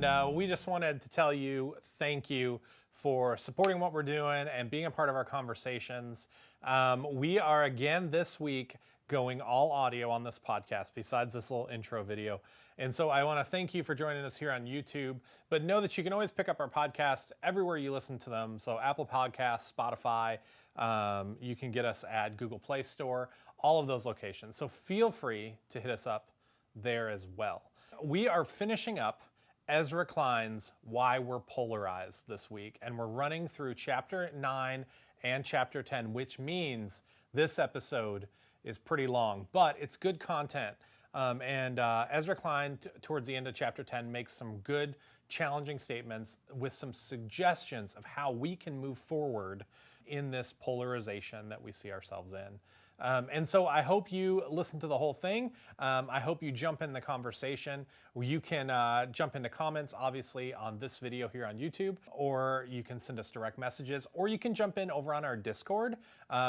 And we just wanted to tell you thank you for supporting what we're doing and being a part of our conversations. We are again this week going all audio on this podcast besides this little intro video. And so I want to thank you for joining us here on YouTube, but know that you can always pick up our podcast everywhere you listen to them. So Apple Podcasts, Spotify, you can get us at Google Play Store, all of those locations. So feel free to hit us up there as well. We are finishing up Ezra Klein's Why We're Polarized this week, and we're running through chapter 9 and chapter 10, which means this episode is pretty long, but it's good content. Ezra Klein, towards the end of chapter 10, makes some good, challenging statements with some suggestions of how we can move forward in this polarization that we see ourselves in. And so I hope you listen to the whole thing. I hope you jump in the conversation. You can jump into comments, obviously, on this video here on YouTube, or you can send us direct messages, or you can jump in over on our Discord,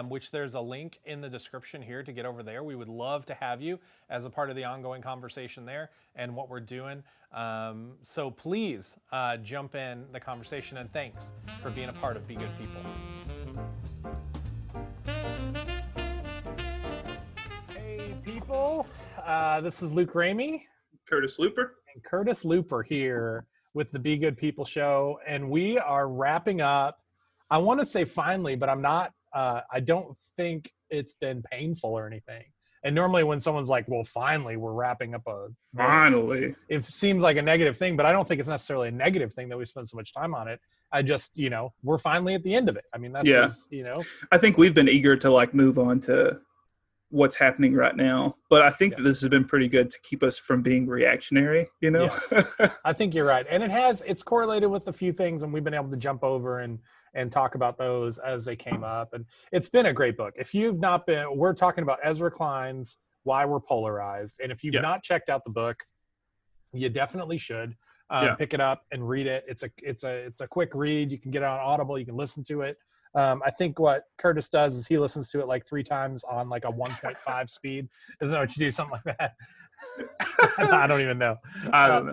which there's a link in the description here to get over there. We would love to have you as a part of the ongoing conversation there and what we're doing. So please jump in the conversation, and thanks for being a part of Be Good People. People, this is Luke Ramey, Curtis Looper, and Curtis Looper here with the Be Good People show, and we are wrapping up. I want to say finally, but I'm not. I don't think it's been painful or anything. And normally, when someone's like, "Well, finally, we're wrapping up finally," it seems like a negative thing, but I don't think it's necessarily a negative thing that we spend so much time on it. I just, we're finally at the end of it. I mean, that's just, I think we've been eager to move on to what's happening right now, but I think that this has been pretty good to keep us from being reactionary, Yes. I think you're right. And it's correlated with a few things, and we've been able to jump over and talk about those as they came up. And it's been a great book. If you've not been, we're talking about Ezra Klein's Why We're Polarized. And if you've not checked out the book, you definitely should pick it up and read it. It's a quick read. You can get it on Audible. You can listen to it. I think what Curtis does is he listens to it like 3 times on like a 1.5 speed. Isn't that what you do? Something like that. I don't even know. I don't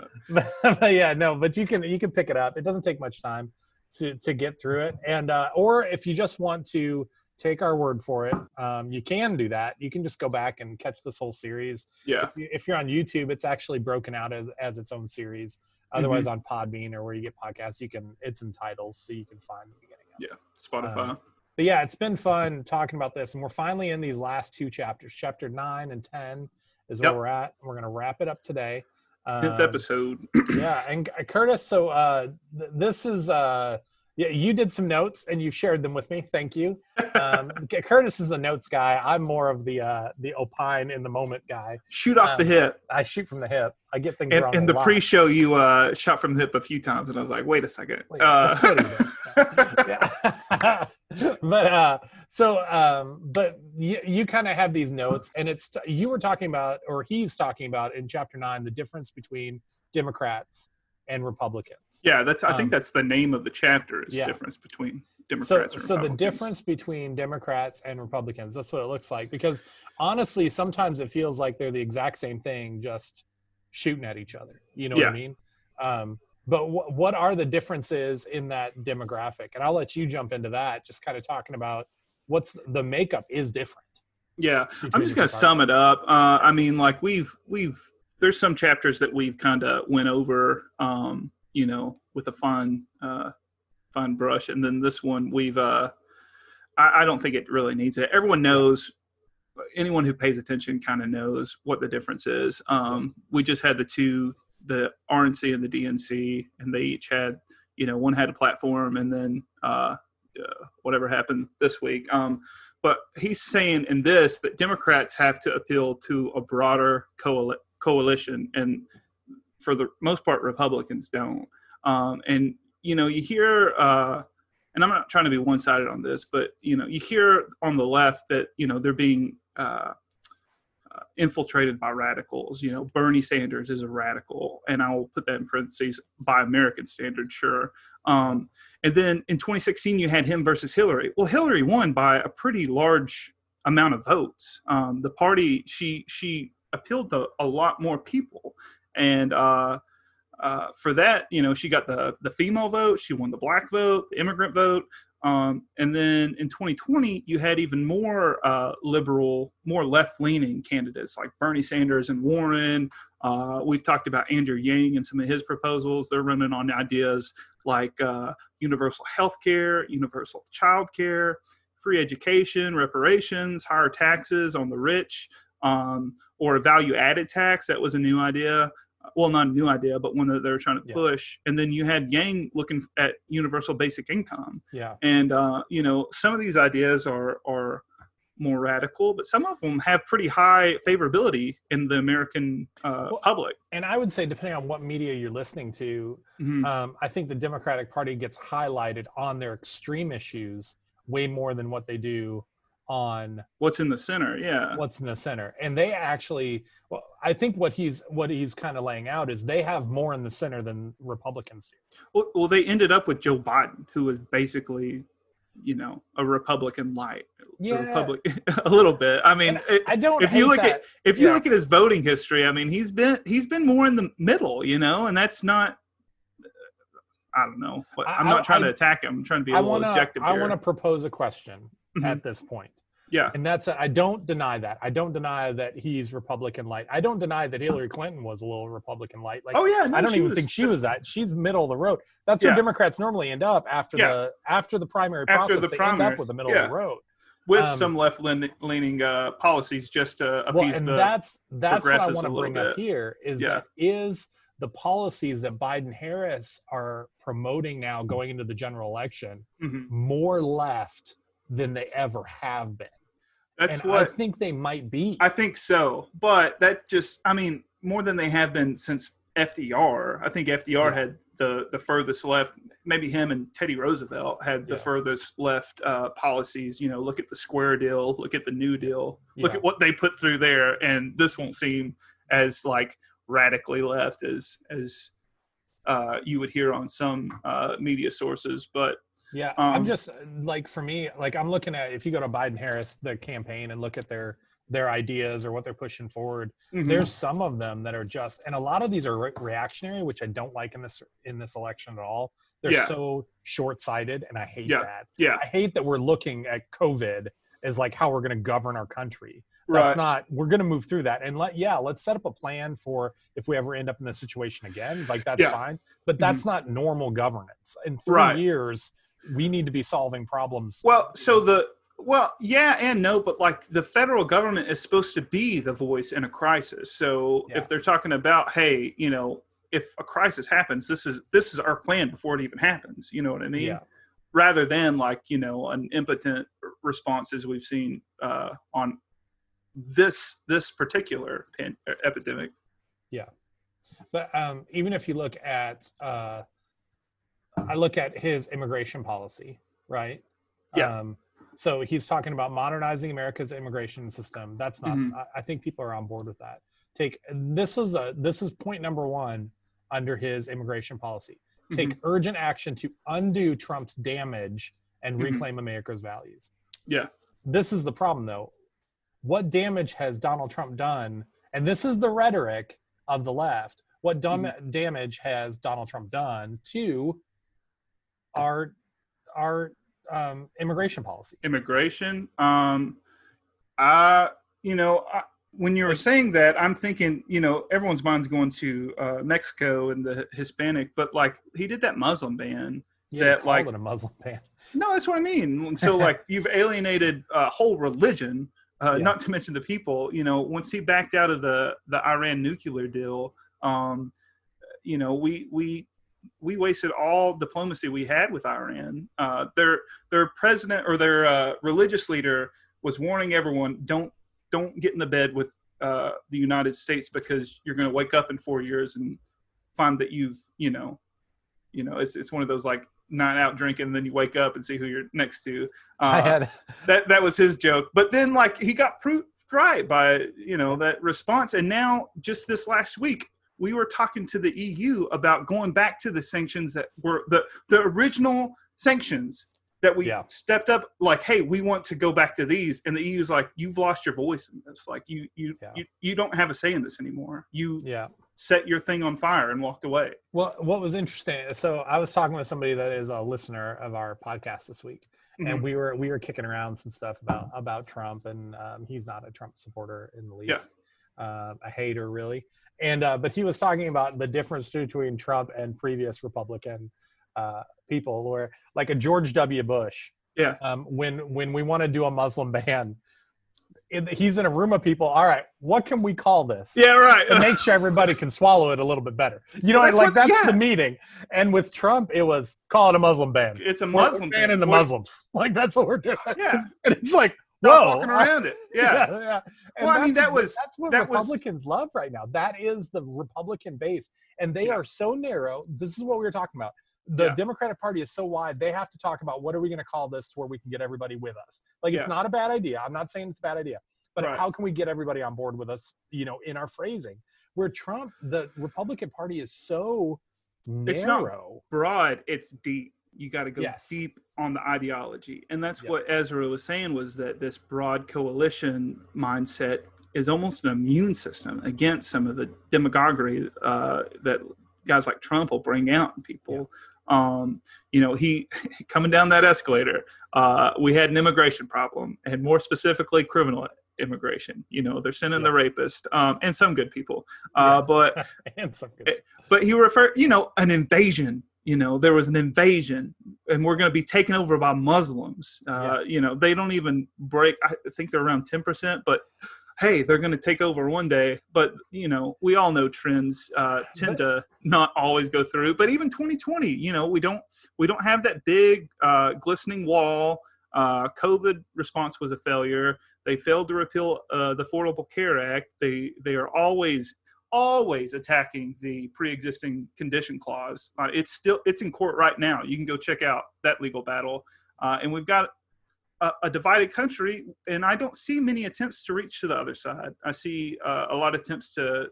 know. But you can pick it up. It doesn't take much time to get through it. And, or if you just want to take our word for it, you can do that. You can just go back and catch this whole series. Yeah. If you're on YouTube, it's actually broken out as its own series. Otherwise on Podbean or where you get podcasts, it's in titles, so you can find the beginning. Yeah, Spotify. But yeah, it's been fun talking about this, and we're finally in these last 2 chapters. Chapter 9 and 10 is where we're at. We're going to wrap it up today. 10th episode. Yeah, and Curtis, so this is you did some notes and you've shared them with me. Thank you. Curtis is a notes guy. I'm more of the opine in the moment guy. Shoot off the hip. I shoot from the hip. I get things wrong. In the pre-show, you shot from the hip a few times, and I was like, "Wait a second." But you kind of have these notes, and you were talking about, or he's talking about in chapter 9, the difference between Democrats and Republicans. Yeah, I think that's the name of the chapter is difference between Democrats and Republicans. So the difference between Democrats and Republicans, that's what it looks like. Because honestly, sometimes it feels like they're the exact same thing, just shooting at each other. You know what I mean? But what are the differences in that demographic? And I'll let you jump into that, just kind of talking about what's the makeup is different. Yeah, I'm just going to sum it up. I mean, like there's some chapters that we've kind of went over, with a fine brush. And then this one I don't think it really needs it. Everyone knows, anyone who pays attention kind of knows what the difference is. We just had the RNC and the DNC, and they each had, one had a platform, and then whatever happened this week. But he's saying in this that Democrats have to appeal to a broader coalition, and for the most part, Republicans don't. And you hear, and I'm not trying to be one-sided on this, but you hear on the left that they're being infiltrated by radicals. Bernie Sanders is a radical, and I will put that in parentheses, by American standards, sure. And then in 2016, you had him versus Hillary. Well, Hillary won by a pretty large amount of votes. The party, she appealed to a lot more people, and for that, she got the female vote, she won the black vote, the immigrant vote. And then in 2020, you had even more liberal, more left-leaning candidates like Bernie Sanders and Warren. We've talked about Andrew Yang and some of his proposals. They're running on ideas like universal health care, universal child care, free education, reparations, higher taxes on the rich, or a value-added tax. That was a new idea. Well, not a new idea, but one that they were trying to push. And then you had Yang looking at universal basic income. Yeah. And, some of these ideas are more radical, but some of them have pretty high favorability in the American public. And I would say, depending on what media you're listening to, I think the Democratic Party gets highlighted on their extreme issues way more than what they do on what's in the center. What's in the center. And they actually, I think what he's kind of laying out is they have more in the center than Republicans do. Well, they ended up with Joe Biden, who was basically, a Republican light. A little bit. I mean, if you look at his voting history, I mean, he's been more in the middle, and that's not, I don't know. I'm not trying to attack him. I'm trying to be a little objective here. I want to propose a question at this point. Yeah. And that's, I don't deny that. I don't deny that he's Republican light. I don't deny that Hillary Clinton was a little Republican light. Like, no, I don't even think she was that. She's middle of the road. That's where Democrats normally end up after the primary process. They end up with the middle of the road. With some left-leaning policies just to appease and the that's what I want to bring bit. up here is that is the policies that Biden-Harris are promoting now going into the general election more left than they ever have been. I think they might be. I think so. But that just, more than they have been since FDR. I think FDR had the furthest left, maybe him and Teddy Roosevelt had the furthest left policies. Look at the Square Deal, look at the New Deal, look at what they put through there. And this won't seem as like radically left as you would hear on some media sources. But I'm just like, for me, like I'm looking at, if you go to Biden-Harris, the campaign, and look at their ideas or what they're pushing forward, there's some of them that are just, and a lot of these are reactionary, which I don't like in this election at all. They're so short-sighted, and I hate that. I hate that we're looking at COVID as like how we're going to govern our country. That's not, we're going to move through that. And let's set up a plan for if we ever end up in this situation again, like that's fine. But that's not normal governance. In 3 years, we need to be solving problems. Well, and no, but like the federal government is supposed to be the voice in a crisis. So if they're talking about, hey, if a crisis happens, this is our plan before it even happens. You know what I mean? Yeah. Rather than like, an impotent response as we've seen on this particular epidemic. Yeah. But even if you look at, I look at his immigration policy, right? Yeah. So he's talking about modernizing America's immigration system. That's not, I think people are on board with that. This is point number 1 under his immigration policy. Take urgent action to undo Trump's damage and reclaim America's values. Yeah. This is the problem though. What damage has Donald Trump done? And this is the rhetoric of the left. What damage has Donald Trump done to our immigration policy? Immigration. When you were saying that, I'm thinking, everyone's mind's going to Mexico and the Hispanic, but like he did that Muslim ban. Yeah, that like it a Muslim ban. No, that's what I mean. So like you've alienated a whole religion, not to mention the people. Once he backed out of the Iran nuclear deal, we wasted all diplomacy we had with Iran. Their president or their religious leader was warning everyone, don't get in the bed with the United States because you're going to wake up in 4 years and find that you've, it's one of those like not out drinking and then you wake up and see who you're next to. That was his joke. But then like he got proved right by, that response. And now just this last week, we were talking to the EU about going back to the sanctions that were the original sanctions that we stepped up. Like, hey, we want to go back to these, and the EU's like, you've lost your voice in this. Like, you don't have a say in this anymore. set your thing on fire and walked away. Well, what was interesting, so I was talking with somebody that is a listener of our podcast this week, and we were kicking around some stuff about Trump, and he's not a Trump supporter in the least, a hater really, and but he was talking about the difference between Trump and previous Republican people, where like a George W. Bush, when we want to do a Muslim ban, he's in a room of people. All right, what can we call this? Yeah, right. To make sure everybody can swallow it a little bit better. You know, that's the meeting. And with Trump, it was call it a Muslim ban. It's a Muslim ban. Banning the Muslims. Like that's what we're doing. Yeah. And it's like, whoa, walking around it. Yeah. Yeah. Well, I mean, that's what Republicans love right now. That is the Republican base, and they are so narrow. This is what we were talking about. The Democratic Party is so wide, they have to talk about what are we going to call this to where we can get everybody with us. Like, it's not a bad idea. I'm not saying it's a bad idea. But how can we get everybody on board with us, you know, in our phrasing? Where Trump, the Republican Party is so narrow. It's not broad, it's deep. You got to go deep on the ideology. And that's what Ezra was saying, was that this broad coalition mindset is almost an immune system against some of the demagoguery that guys like Trump will bring out in people. You know, he coming down that escalator, we had an immigration problem, and more specifically criminal immigration. You know, they're sending the rapist and some good people, but and some good but he referred, you know, an invasion. You know, there was an invasion, and we're going to be taken over by Muslims. You know, they don't even break. I think they're around 10%, but hey, they're going to take over one day. But, you know, we all know trends tend to not always go through. But even 2020, you know, we don't have that big glistening wall. COVID response was a failure. They failed to repeal the Affordable Care Act. They are always attacking the pre-existing condition clause. It's in court right now. You can go check out that legal battle. And we've got a divided country, and I don't see many attempts to reach to the other side. I see a lot of attempts to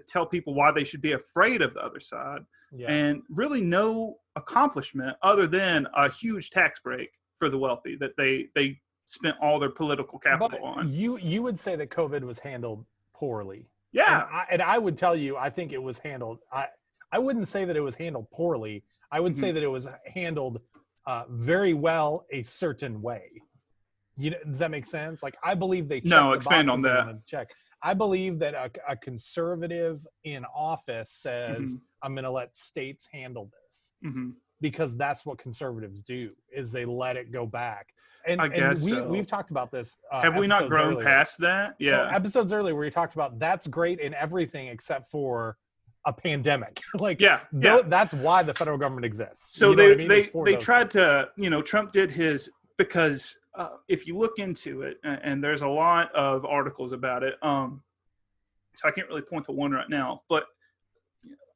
tell people why they should be afraid of the other side, and really no accomplishment other than a huge tax break for the wealthy that they spent all their political capital on. You would say that COVID was handled poorly. Yeah. And I would tell you, I think it was handled. I wouldn't say that it was handled poorly. I would say that it was handled very well a certain way. You know, does that make sense? Like, I believe they expand on that. Check. I believe that a conservative in office says, I'm going to let states handle this, because that's what conservatives do, is they let it go back. And I guess we've talked about this. Have we not grown earlier. past that? Yeah. Well, episodes earlier where you talked about that's great in everything except for a pandemic. That's why the federal government exists. So they tried to, you know, Trump did his, because if you look into it, and there's a lot of articles about it, so I can't really point to one right now, but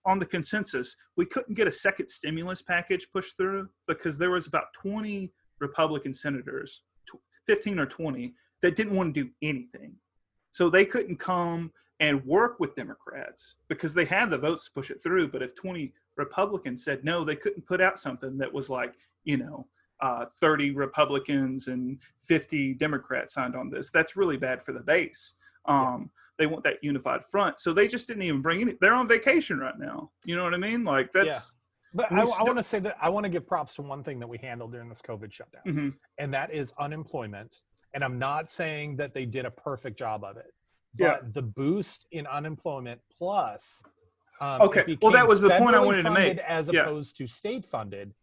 on the consensus, we couldn't get a second stimulus package pushed through because there was about 20 Republican senators, 15 or 20, that didn't want to do anything. So they couldn't come and work with Democrats because they had the votes to push it through. But if 20 Republicans said no, they couldn't put out something that was like, you know, 30 Republicans and 50 Democrats signed on this. That's really bad for the base. They want that unified front. So they just didn't even bring any. They're on vacation right now. You know what I mean? Like, that's. But I want to say that I want to give props to one thing that we handled during this COVID shutdown, and that is unemployment. And I'm not saying that they did a perfect job of it, but the boost in unemployment plus, okay, well, that was the point I wanted to make, as opposed to state funded,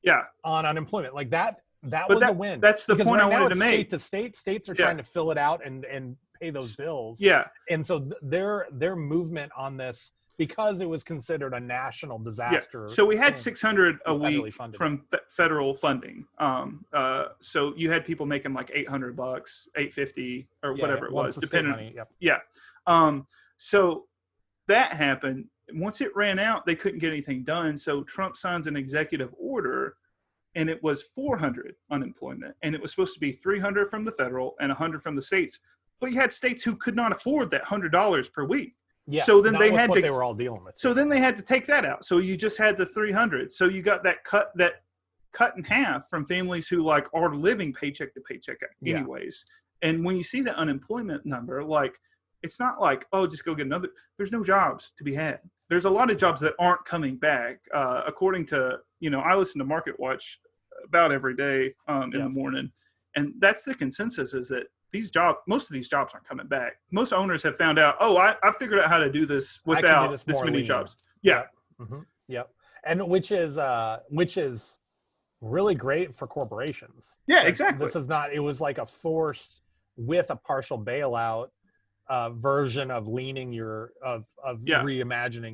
on unemployment, like that was a win. That's the point I wanted to make. State to state, states are trying to fill it out and pay those bills. And so their movement on this, because it was considered a national disaster. So we had $600 a week from federal funding. So you had people making like $800, $850, or whatever it was, depending. So that happened. Once it ran out, they couldn't get anything done. So Trump signs an executive order, and it was 400 unemployment, and it was supposed to be 300 from the federal and 100 from the states. But you had states who could not afford that $100 per week. So then they were all dealing with. So then they had to take that out. So you just had the 300. So you got that cut in half from families who like are living paycheck to paycheck anyways. And when you see the unemployment number, like it's not like, oh, just go get another. There's no jobs to be had. There's a lot of jobs that aren't coming back. According to, I listen to Market Watch about every day in the morning. And that's the consensus, is that most of these jobs aren't coming back. Most owners have found out, I figured out how to do this without this many jobs. Yeah. Yep. Mm-hmm. Yep. And which is really great for corporations. Yeah, exactly. This is not, it was like a forced with a partial bailout version of reimagining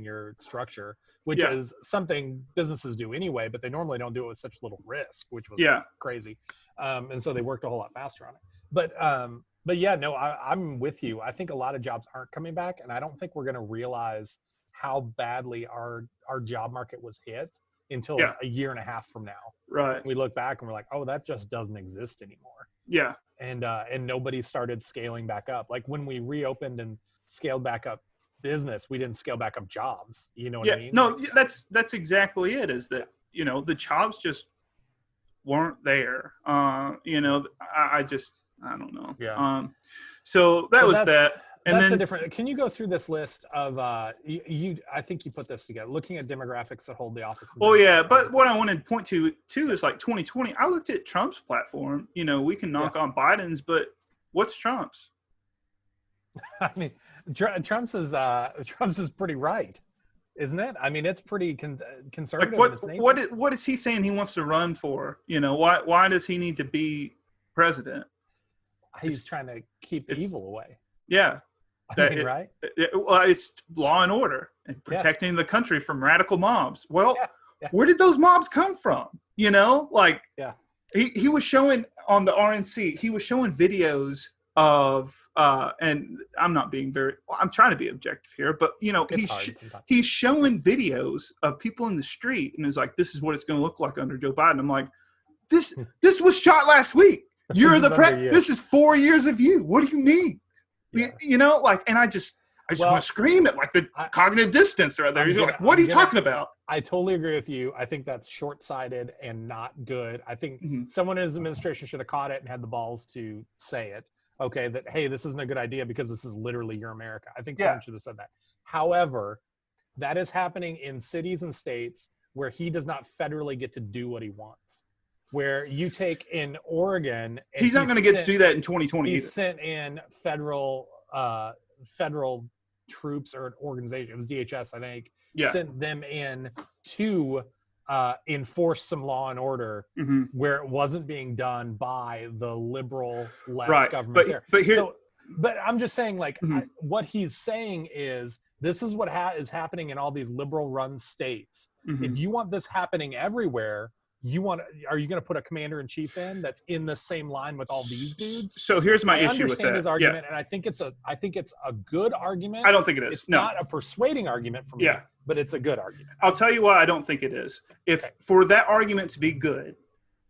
your structure, which is something businesses do anyway, but they normally don't do it with such little risk, which was crazy. And so they worked a whole lot faster on it. But yeah, no, I'm with you. I think a lot of jobs aren't coming back, and I don't think we're going to realize how badly our job market was hit until a year and a half from now. Right. We look back and we're like, oh, that just doesn't exist anymore. Yeah. And nobody started scaling back up. Like when we reopened and scaled back up business, we didn't scale back up jobs. You know what I mean? No, that's exactly it, is that, the jobs just weren't there. I don't know. Yeah. So that was that. And that's then a different. Can you go through this list of you? I think you put this together, looking at demographics that hold the office. Oh yeah, but what I wanted to point to too is like 2020. I looked at Trump's platform. We can knock on Biden's, but what's Trump's? I mean, Trump's is pretty right, isn't it? I mean, it's pretty conservative. Like what is he saying he wants to run for? Why does he need to be president? He's trying to keep the evil away. Yeah. Right? It's law and order and protecting the country from radical mobs. Well, where did those mobs come from? He was showing on the RNC, he was showing videos of, and I'm trying to be objective here, but he's showing videos of people in the street and is like, this is what it's going to look like under Joe Biden. I'm like, this was shot last week. You're this is 4 years of you. What do you mean? Yeah. And I just want to scream at like the cognitive dissonance right there. He's like, what are you talking about? I totally agree with you. I think that's short-sighted and not good. I think someone in his administration should have caught it and had the balls to say it. Okay, that, hey, this isn't a good idea because this is literally your America. I think someone should have said that. However, that is happening in cities and states where he does not federally get to do what he wants. Where you take in Oregon, and he's not going to get to do that in 2020. He sent in federal troops or an organization. It was DHS, I think. Sent them in to enforce some law and order where it wasn't being done by the liberal left government. But I'm just saying, like, what he's saying is this is what is happening in all these liberal-run states. If you want this happening everywhere. Are you going to put a commander in chief in that's in the same line with all these dudes? So here's my issue with that. I understand his argument, and I think it's a good argument. I don't think it is. It's not a persuading argument for me, but it's a good argument. I'll tell you why I don't think it is. For that argument to be good,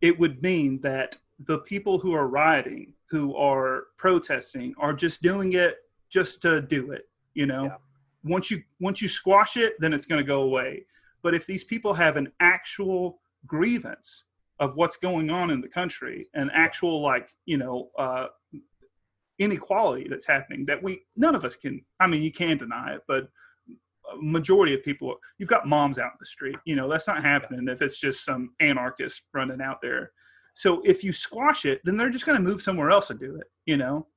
it would mean that the people who are rioting, who are protesting, are just doing it just to do it. Once you squash it, then it's going to go away. But if these people have an actual grievance of what's going on in the country and actual inequality that's happening that none of us can, you can deny it, but a majority of people, you've got moms out in the street, that's not happening if it's just some anarchist running out there. So if you squash it, then they're just going to move somewhere else and do it,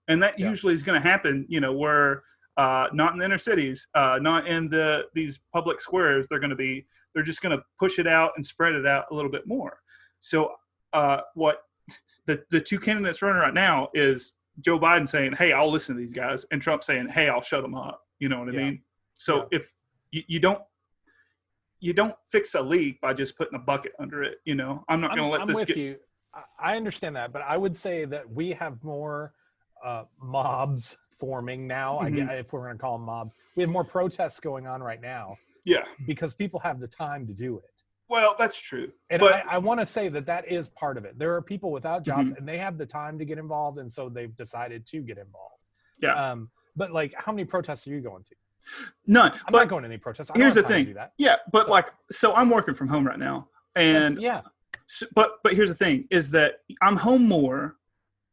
and that usually is going to happen, where not in the inner cities, not in these public squares. They're just going to push it out and spread it out a little bit more. So what the two candidates running right now is Joe Biden saying, hey, I'll listen to these guys, and Trump saying, hey, I'll shut them up. You know what I mean? So if you don't fix a leak by just putting a bucket under it, I'm not going to let this get you. I understand that, but I would say that we have more mobs forming now. If we're going to call them mobs, we have more protests going on right now. Yeah, because people have the time to do it. Well, that's true. And but I want to say that is part of it. There are people without jobs and they have the time to get involved, and so they've decided to get involved. Yeah. But like, how many protests are you going to? None. I'm not going to any protests. Here's the thing. Yeah, but so I'm working from home right now, and but here's the thing: is that I'm home more,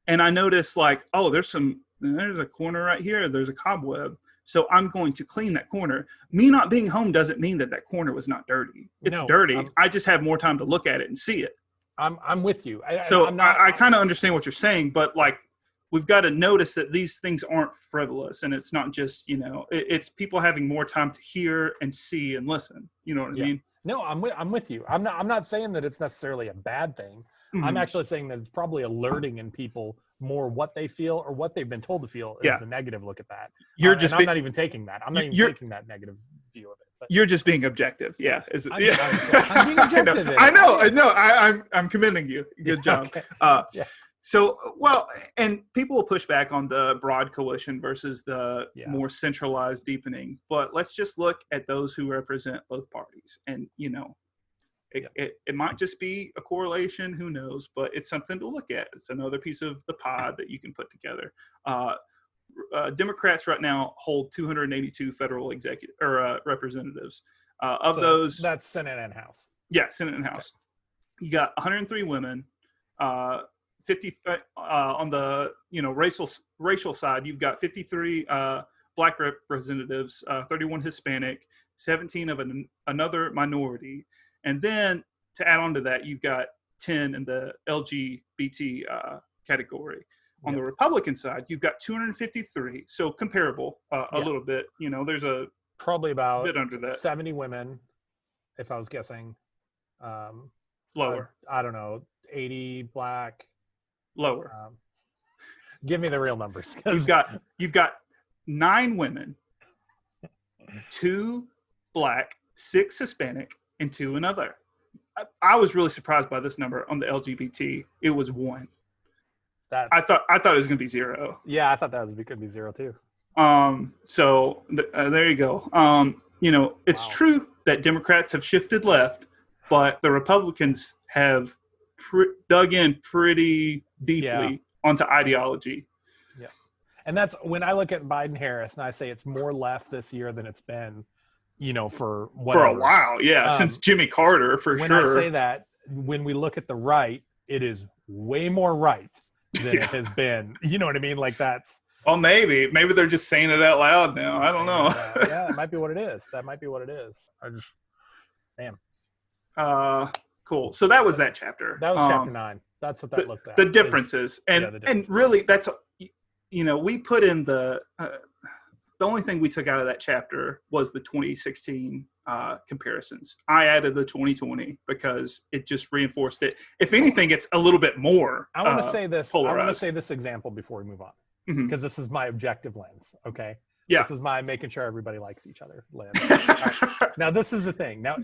and I notice there's some there's a corner right here. There's a cobweb. So I'm going to clean that corner. Me not being home doesn't mean that corner was not dirty. It's dirty. I just have more time to look at it and see it. I'm with you. I kind of understand what you're saying, but like, we've got to notice that these things aren't frivolous, and it's not just, it's people having more time to hear and see and listen. You know what I mean? No, I'm with you. I'm not saying that it's necessarily a bad thing. Mm-hmm. I'm actually saying that it's probably alerting in people more what they feel or what they've been told to feel is a negative look at that. I'm not even taking that. I'm not even taking that negative view of it. But you're just being objective. Yeah. I'm being objective. I know. I'm commending you. Good job. Okay. So, and people will push back on the broad coalition versus the more centralized deepening. But let's just look at those who represent both parties. And, it might just be a correlation. Who knows? But it's something to look at. It's another piece of the pie that you can put together. Democrats right now hold 282 federal representatives. Those, that's Senate and House. Yeah, Senate and House. Okay. You got 103 women. 50 on the racial side, you've got 53 black representatives, 31 Hispanic, 17 of another minority, and then to add on to that, you've got 10 in the LGBT category. On the Republican side, you've got 253, so comparable a little bit. There's probably about bit under that. 70 women, if I was guessing. Lower. I don't know, 80 black. Lower. Give me the real numbers. You've got 9 women, 2 black, 6 Hispanic, and 2 another. I was really surprised by this number on the LGBT. It was 1. I thought it was going to be 0. Yeah, I thought that could be 0 too. So there you go. It's true that Democrats have shifted left, but the Republicans have dug in pretty deeply onto ideology. Yeah. And that's when I look at Biden-Harris and I say it's more left this year than it's been, for whatever. For a while. Yeah. Since Jimmy Carter, for when sure. When I say that, when we look at the right, it is way more right than it has been. You know what I mean? Like that's. Well, maybe they're just saying it out loud now. I don't know. Yeah, it might be what it is. That might be what it is. Damn. Cool. So that was that chapter. That was chapter 9. That's what that looked at. The differences. And really that's, we put in the only thing we took out of that chapter was the 2016 comparisons. I added the 2020 because it just reinforced it. If anything, it's a little bit more I want to say this. polarized. I want to say this example before we move on. Because this is my objective lens, okay? Yeah. This is my making sure everybody likes each other lens. Right. Now, this is the thing. Now,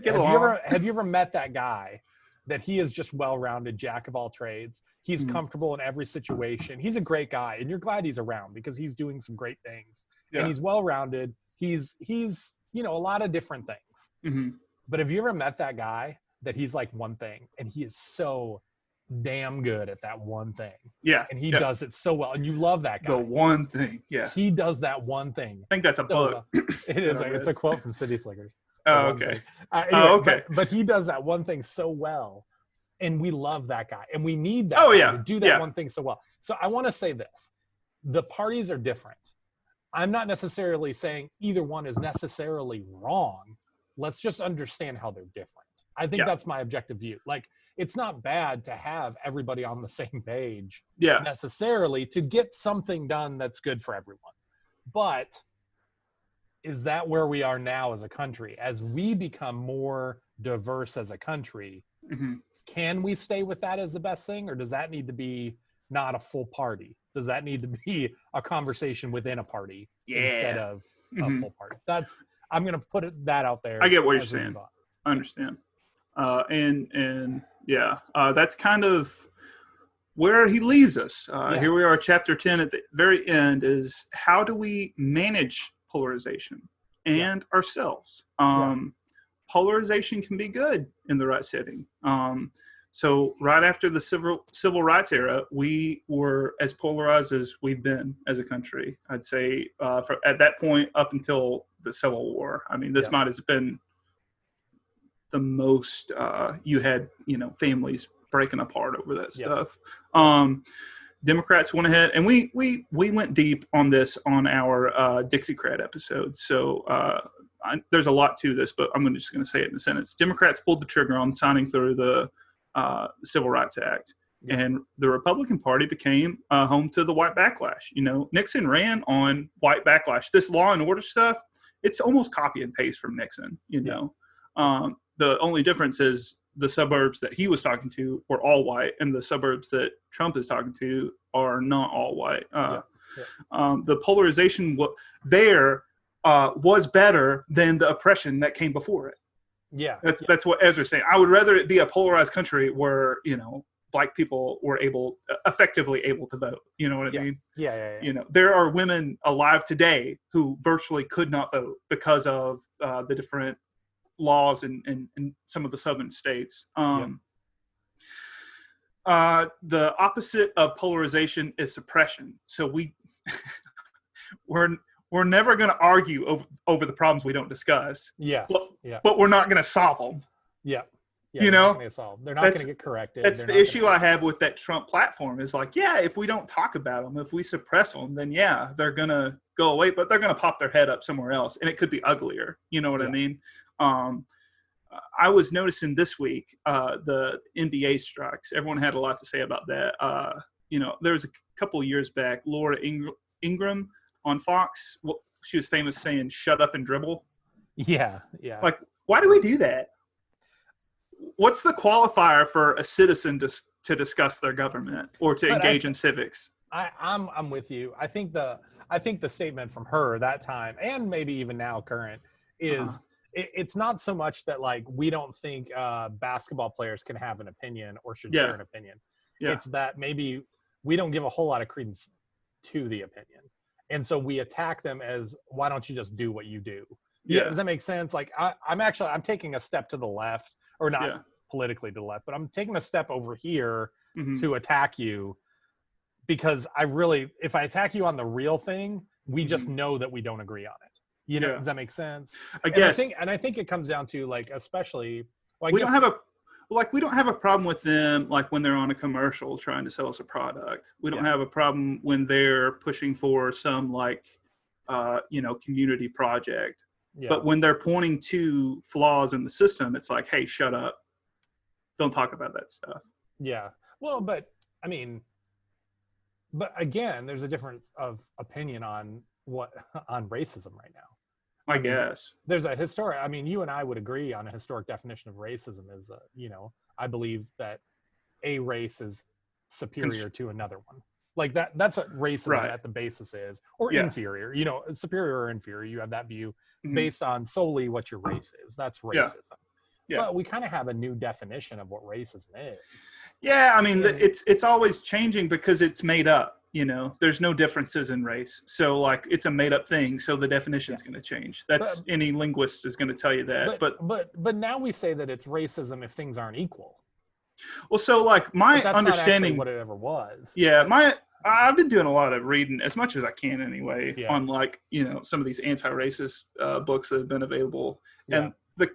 have you ever met that guy that he is just well-rounded, jack of all trades? He's comfortable in every situation. He's a great guy, and you're glad he's around because he's doing some great things. Yeah. And he's well-rounded. He's a lot of different things. Mm-hmm. But have you ever met that guy that he's like one thing, and he is so damn good at that one thing. Yeah. And he does it so well. And you love that guy. The one thing. Yeah. He does that one thing. I think that's a book. It is. It's a quote from City Slickers. Oh, okay. Anyway, okay. But he does that one thing so well. And we love that guy. And we need that guy to do that one thing so well. So I want to say this. The parties are different. I'm not necessarily saying either one is necessarily wrong. Let's just understand how they're different. I think that's my objective view. Like, it's not bad to have everybody on the same page necessarily to get something done that's good for everyone. But is that where we are now as a country? As we become more diverse as a country, can we stay with that as the best thing? Or does that need to be not a full party? Does that need to be a conversation within a party instead of a full party? I'm going to put that out there. I get what you're saying. I understand. That's kind of where he leaves us. Here we are, chapter 10 at the very end is how do we manage polarization and ourselves? Polarization can be good in the right setting. So right after the civil rights era, we were as polarized as we've been as a country. I'd say at that point up until the Civil War. I mean, this might have been the most you had, families breaking apart over that stuff. Democrats went ahead, and we went deep on this on our Dixiecrat episode. So there's a lot to this, but I'm just going to say it in a sentence. Democrats pulled the trigger on signing through the Civil Rights Act, and the Republican Party became home to the white backlash. Nixon ran on white backlash. This law and order stuff, it's almost copy and paste from Nixon. The only difference is the suburbs that he was talking to were all white, and the suburbs that Trump is talking to are not all white. The polarization was better than the oppression that came before it. That's what Ezra's saying. I would rather it be a polarized country where black people were effectively able to vote. You know what I mean? There are women alive today who virtually could not vote because of the different laws in some of the southern states. The opposite of polarization is suppression. So we're never going to argue over the problems we don't discuss. But we're not going to solve them. They're not going to get corrected. That's the issue I have with that Trump platform is like, if we don't talk about them, if we suppress them, then they're going to go away, but they're going to pop their head up somewhere else, and it could be uglier. You know what I mean? I was noticing this week the NBA strikes. Everyone had a lot to say about that. There was a couple of years back, Laura Ingraham on Fox. She was famous saying, "Shut up and dribble." Like, why do we do that? What's the qualifier for a citizen to discuss their government or to engage in civics? I'm with you. I think the statement from her that time, and maybe even now current, is it's not so much that like we don't think basketball players can have an opinion or should share an opinion. It's that maybe we don't give a whole lot of credence to the opinion, and so we attack them as, why don't you just do what you do? Does that make sense? Like I'm taking a step to the left, or not politically to the left, but I'm taking a step over here to attack you, because if I attack you on the real thing, we just know that we don't agree on it. Does that make sense? I guess. I think it comes down to, like, especially, we don't have a problem with them like when they're on a commercial trying to sell us a product. We don't have a problem when they're pushing for some community project. But when they're pointing to flaws in the system, it's like, hey, shut up. Don't talk about that stuff. Well, but again, there's a difference of opinion on racism right now. I guess there's a historic. You and I would agree on a historic definition of racism is, I believe that a race is superior to another one. Like that's what racism at the basis is, or inferior. Superior or inferior. You have that view based on solely what your race is. That's racism. But we kind of have a new definition of what racism is. It's always changing because it's made up. There's no differences in race. So like it's a made up thing. So the definition is going to change. Any linguist is going to tell you that. But now we say that it's racism if things aren't equal. Well, so like my understanding, what it ever was. I've been doing a lot of reading, as much as I can anyway, on some of these anti-racist books that have been available. And the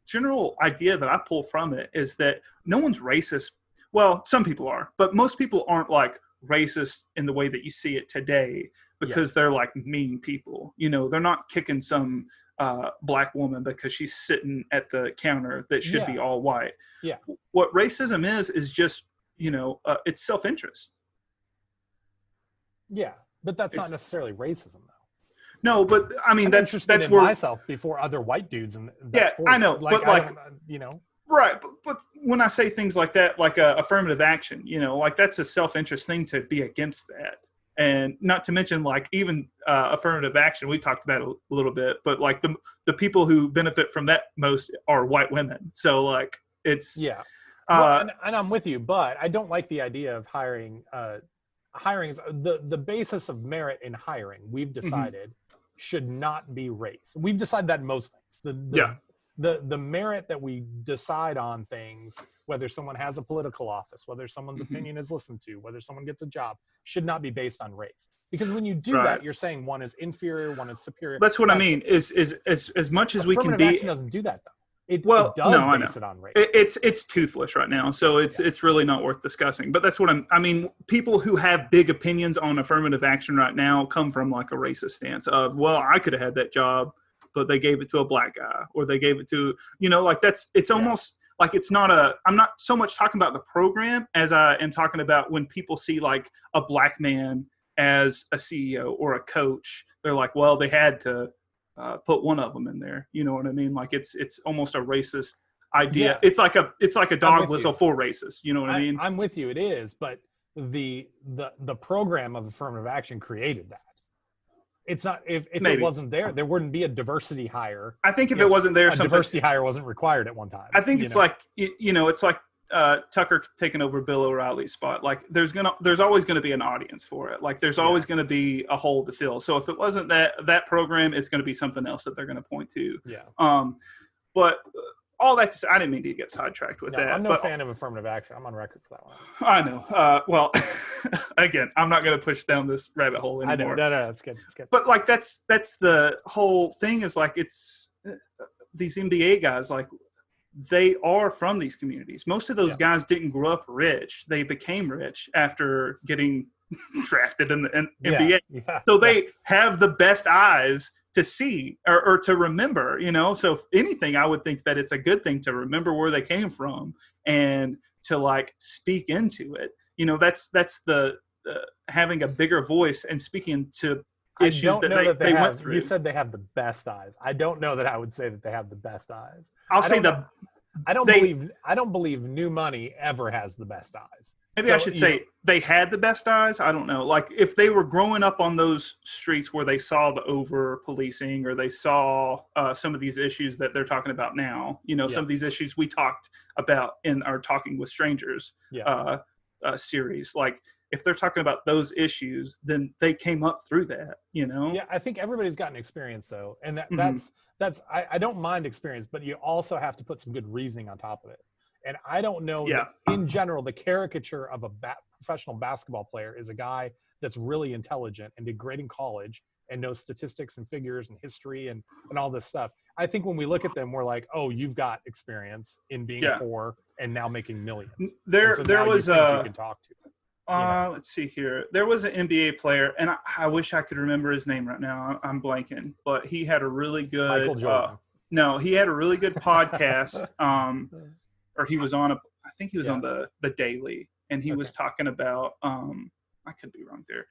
general idea that I pull from it is that no one's racist. Well, some people are, but most people aren't like racist in the way that you see it today, because they're like mean people. They're not kicking some black woman because she's sitting at the counter that should be all white. What racism is just, it's self-interest. But that's not necessarily racism, though. No, but that's where myself before other white dudes. And I know, right. But when I say things like that, like affirmative action, like that's a self-interest thing to be against that. And not to mention, like, even affirmative action, we talked about it a little bit, but like the people who benefit from that most are white women. So like it's and I'm with you, but I don't like the idea of hiring. Hiring is the basis of merit in hiring. We've decided should not be race. We've decided that in most things. The merit that we decide on things, whether someone has a political office, whether someone's opinion is listened to, whether someone gets a job, should not be based on race. Because when you do that, you're saying one is inferior, one is superior. That's what I mean. Is as much as we can be. Affirmative action doesn't do that, though. It Well, does no, I know. base it on race. It's toothless right now, so it's really not worth discussing. But that's what I mean, people who have big opinions on affirmative action right now come from like a racist stance of, well, I could have had that job, but they gave it to a black guy, or they gave it to, like it's almost like it's not I'm not so much talking about the program as I am talking about when people see like a black man as a CEO or a coach, they're like, well, they had to put one of them in there. You know what I mean? Like it's almost a racist idea. Yeah. It's like a dog whistle for racists. You know what I mean? I'm with you. It is, but the program of affirmative action created that. It's not if it wasn't there wouldn't be a diversity hire. I think if it wasn't there, diversity hire wasn't required at one time. I think it's like it's like Tucker taking over Bill O'Reilly's spot. Like there's always gonna be an audience for it. Like there's always gonna be a hole to fill. So if it wasn't that program, it's gonna be something else that they're gonna point to. Yeah. But all that to say, I didn't mean to get sidetracked with that. I'm no fan of affirmative action. I'm on record for that one. I know. Well, again, I'm not going to push down this rabbit hole anymore. I know. No, it's good. It's good. But like that's the whole thing is like it's these NBA guys, like they are from these communities. Most of those guys didn't grow up rich. They became rich after getting drafted in the NBA. Yeah. So they have the best eyes to see or to remember, so if anything, I would think that it's a good thing to remember where they came from and to like speak into it. That's the having a bigger voice and speaking to issues that they went through. You said they have the best eyes. I don't know that I would say that they have the best eyes. I don't believe new money ever has the best eyes. Maybe I should say they had the best eyes. I don't know. Like if they were growing up on those streets where they saw the over policing or they saw some of these issues that they're talking about now, some of these issues we talked about in our Talking with Strangers series, like if they're talking about those issues, then they came up through that, Yeah, I think everybody's got an experience though. And that's I don't mind experience, but you also have to put some good reasoning on top of it. And I don't know that in general, the caricature of a professional basketball player is a guy that's really intelligent and did great in college and knows statistics and figures and history and all this stuff. I think when we look at them, we're like, oh, you've got experience in being poor and now making millions. There was you can talk to. Let's see here. There was an NBA player, and I wish I could remember his name right now. I'm blanking, but he had a really good. Michael Jordan. No, he had a really good podcast. Or he was on I think he was on the Daily, and he was talking about. I could be wrong there.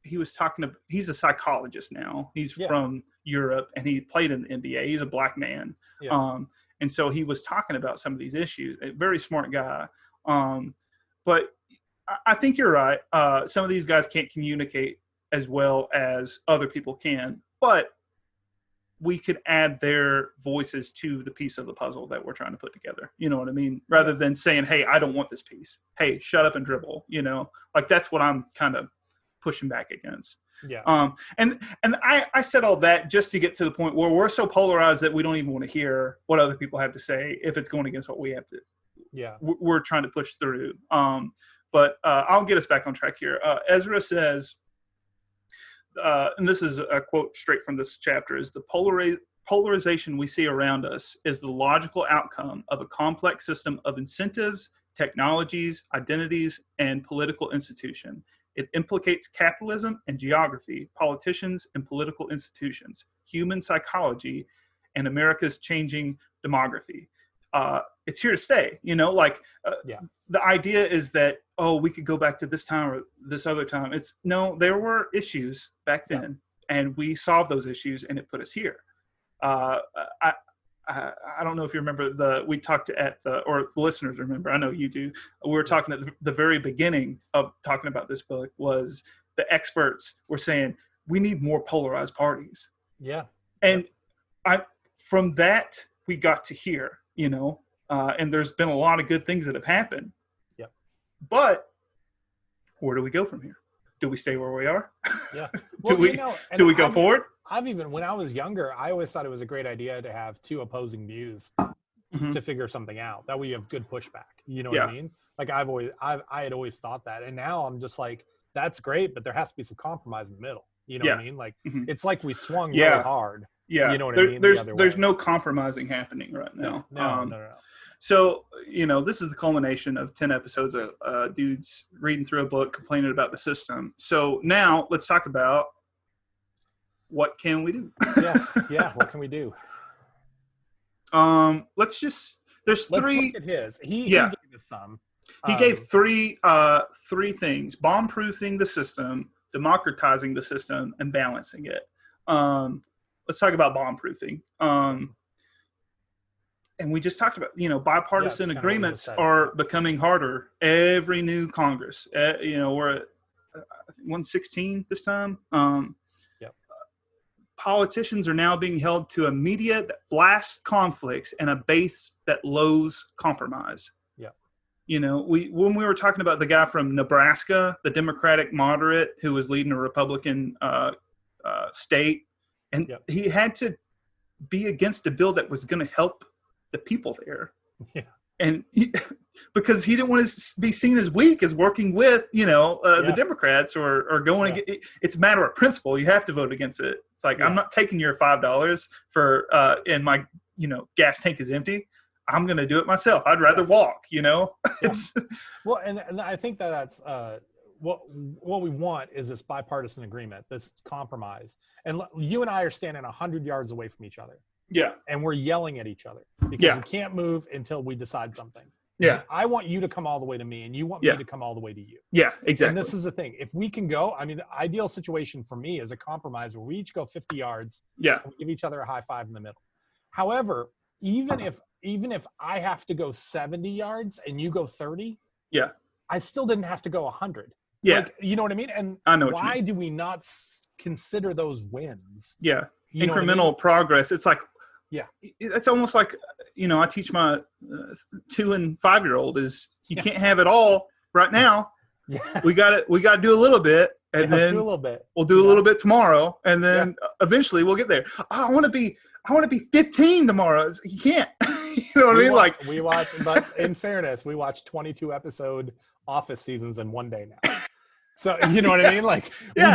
He's a psychologist now. He's from Europe, and he played in the NBA. He's a black man. Yeah. And so he was talking about some of these issues. A very smart guy. But I think you're right. Some of these guys can't communicate as well as other people can, but we could add their voices to the piece of the puzzle that we're trying to put together. You know what I mean? Rather than saying, hey, I don't want this piece. Hey, shut up and dribble. Like that's what I'm kind of pushing back against. Yeah. And I said all that just to get to the point where we're so polarized that we don't even want to hear what other people have to say if it's going against what we have to. Yeah. We're trying to push through. But I'll get us back on track here. Ezra says, and this is a quote straight from this chapter, is the polarization we see around us is the logical outcome of a complex system of incentives, technologies, identities, and political institution. It implicates capitalism and geography, politicians and political institutions, human psychology, and America's changing demography. It's here to stay, the idea is that, we could go back to this time or this other time. There were issues back then and we solved those issues and it put us here. I don't know if you remember we talked or the listeners remember, I know you do. We were talking at the very beginning of talking about this book was the experts were saying, we need more polarized parties. Yeah. And from that, we got to here, and there's been a lot of good things that have happened. Yep. But where do we go from here? Do we stay where we are? Yeah. do we go forward? When I was younger, I always thought it was a great idea to have two opposing views to figure something out. That way you have good pushback. You know what I mean? Like I had always thought that. And now I'm just like, that's great, but there has to be some compromise in the middle. You know what I mean? Like it's like we swung really hard Yeah. You know what I mean? There's no compromising happening right now. No. So, this is the culmination of 10 episodes of dudes reading through a book, complaining about the system. So now let's talk about what can we do? Yeah. What can we do? There's three. Let's look at his. He gave us some. He gave three things: bomb-proofing the system, democratizing the system, and balancing it. Let's talk about bomb-proofing. And we just talked about, bipartisan agreements are becoming harder every new Congress. We're at 116 this time. Politicians are now being held to a media that blasts conflicts and a base that loathes compromise. When we were talking about the guy from Nebraska, the Democratic moderate who was leading a Republican state, and he had to be against a bill that was going to help the people there. And because he didn't want to be seen as weak as working with, the Democrats or going against, it's a matter of principle. You have to vote against it. It's like, I'm not taking your $5 for, and my, gas tank is empty. I'm going to do it myself. I'd rather walk, It's well, and I think that's what we want is this bipartisan agreement, this compromise. And you and I are standing 100 yards away from each other. Yeah. And we're yelling at each other because we can't move until we decide something. Yeah. I want you to come all the way to me and you want me to come all the way to you. Yeah, exactly. And this is the thing. If we can go, the ideal situation for me is a compromise where we each go 50 yards. Yeah. And we give each other a high five in the middle. However, even if I have to go 70 yards and you go 30, I still didn't have to go 100. Yeah. You know what I mean? And I know why do we not consider those wins? Yeah. Incremental progress. It's like, it's almost like, I teach my 2 and 5-year-old is you can't have it all right now. Yeah. We got to do a little bit, and then do a little bit. We'll do a little bit tomorrow, and then eventually we'll get there. I want to be 15 tomorrow. You can't. You know what I mean? We watch, but in fairness, we watch 22 episode Office seasons in one day now. So you know what I mean? We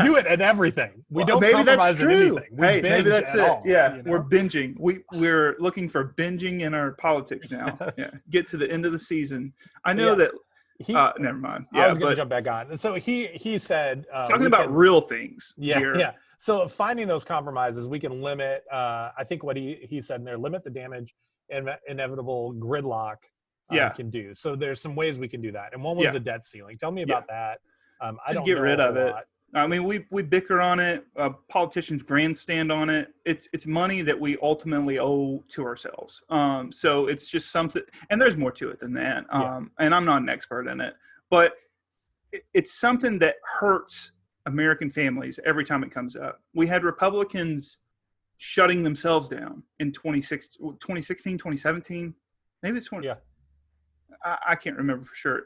do it at everything. We don't compromise in anything. Maybe that's it. All, we're binging. We're looking for binging in our politics now. Get to the end of the season. I know that. Never mind. I was going to jump back on. And so he said, talking about real things. Yeah. So finding those compromises, we can limit. I think what he said in there, limit the damage and inevitable gridlock. Can do. So there's some ways we can do that. And one was the debt ceiling. Tell me about that. I don't get rid of it. Lot. I mean, we bicker on it. Politicians grandstand on it. It's money that we ultimately owe to ourselves. So it's just something, and there's more to it than that. And I'm not an expert in it, but it's something that hurts American families every time it comes up. We had Republicans shutting themselves down in 2016, 2017. Maybe it's 20. Yeah. I can't remember for sure.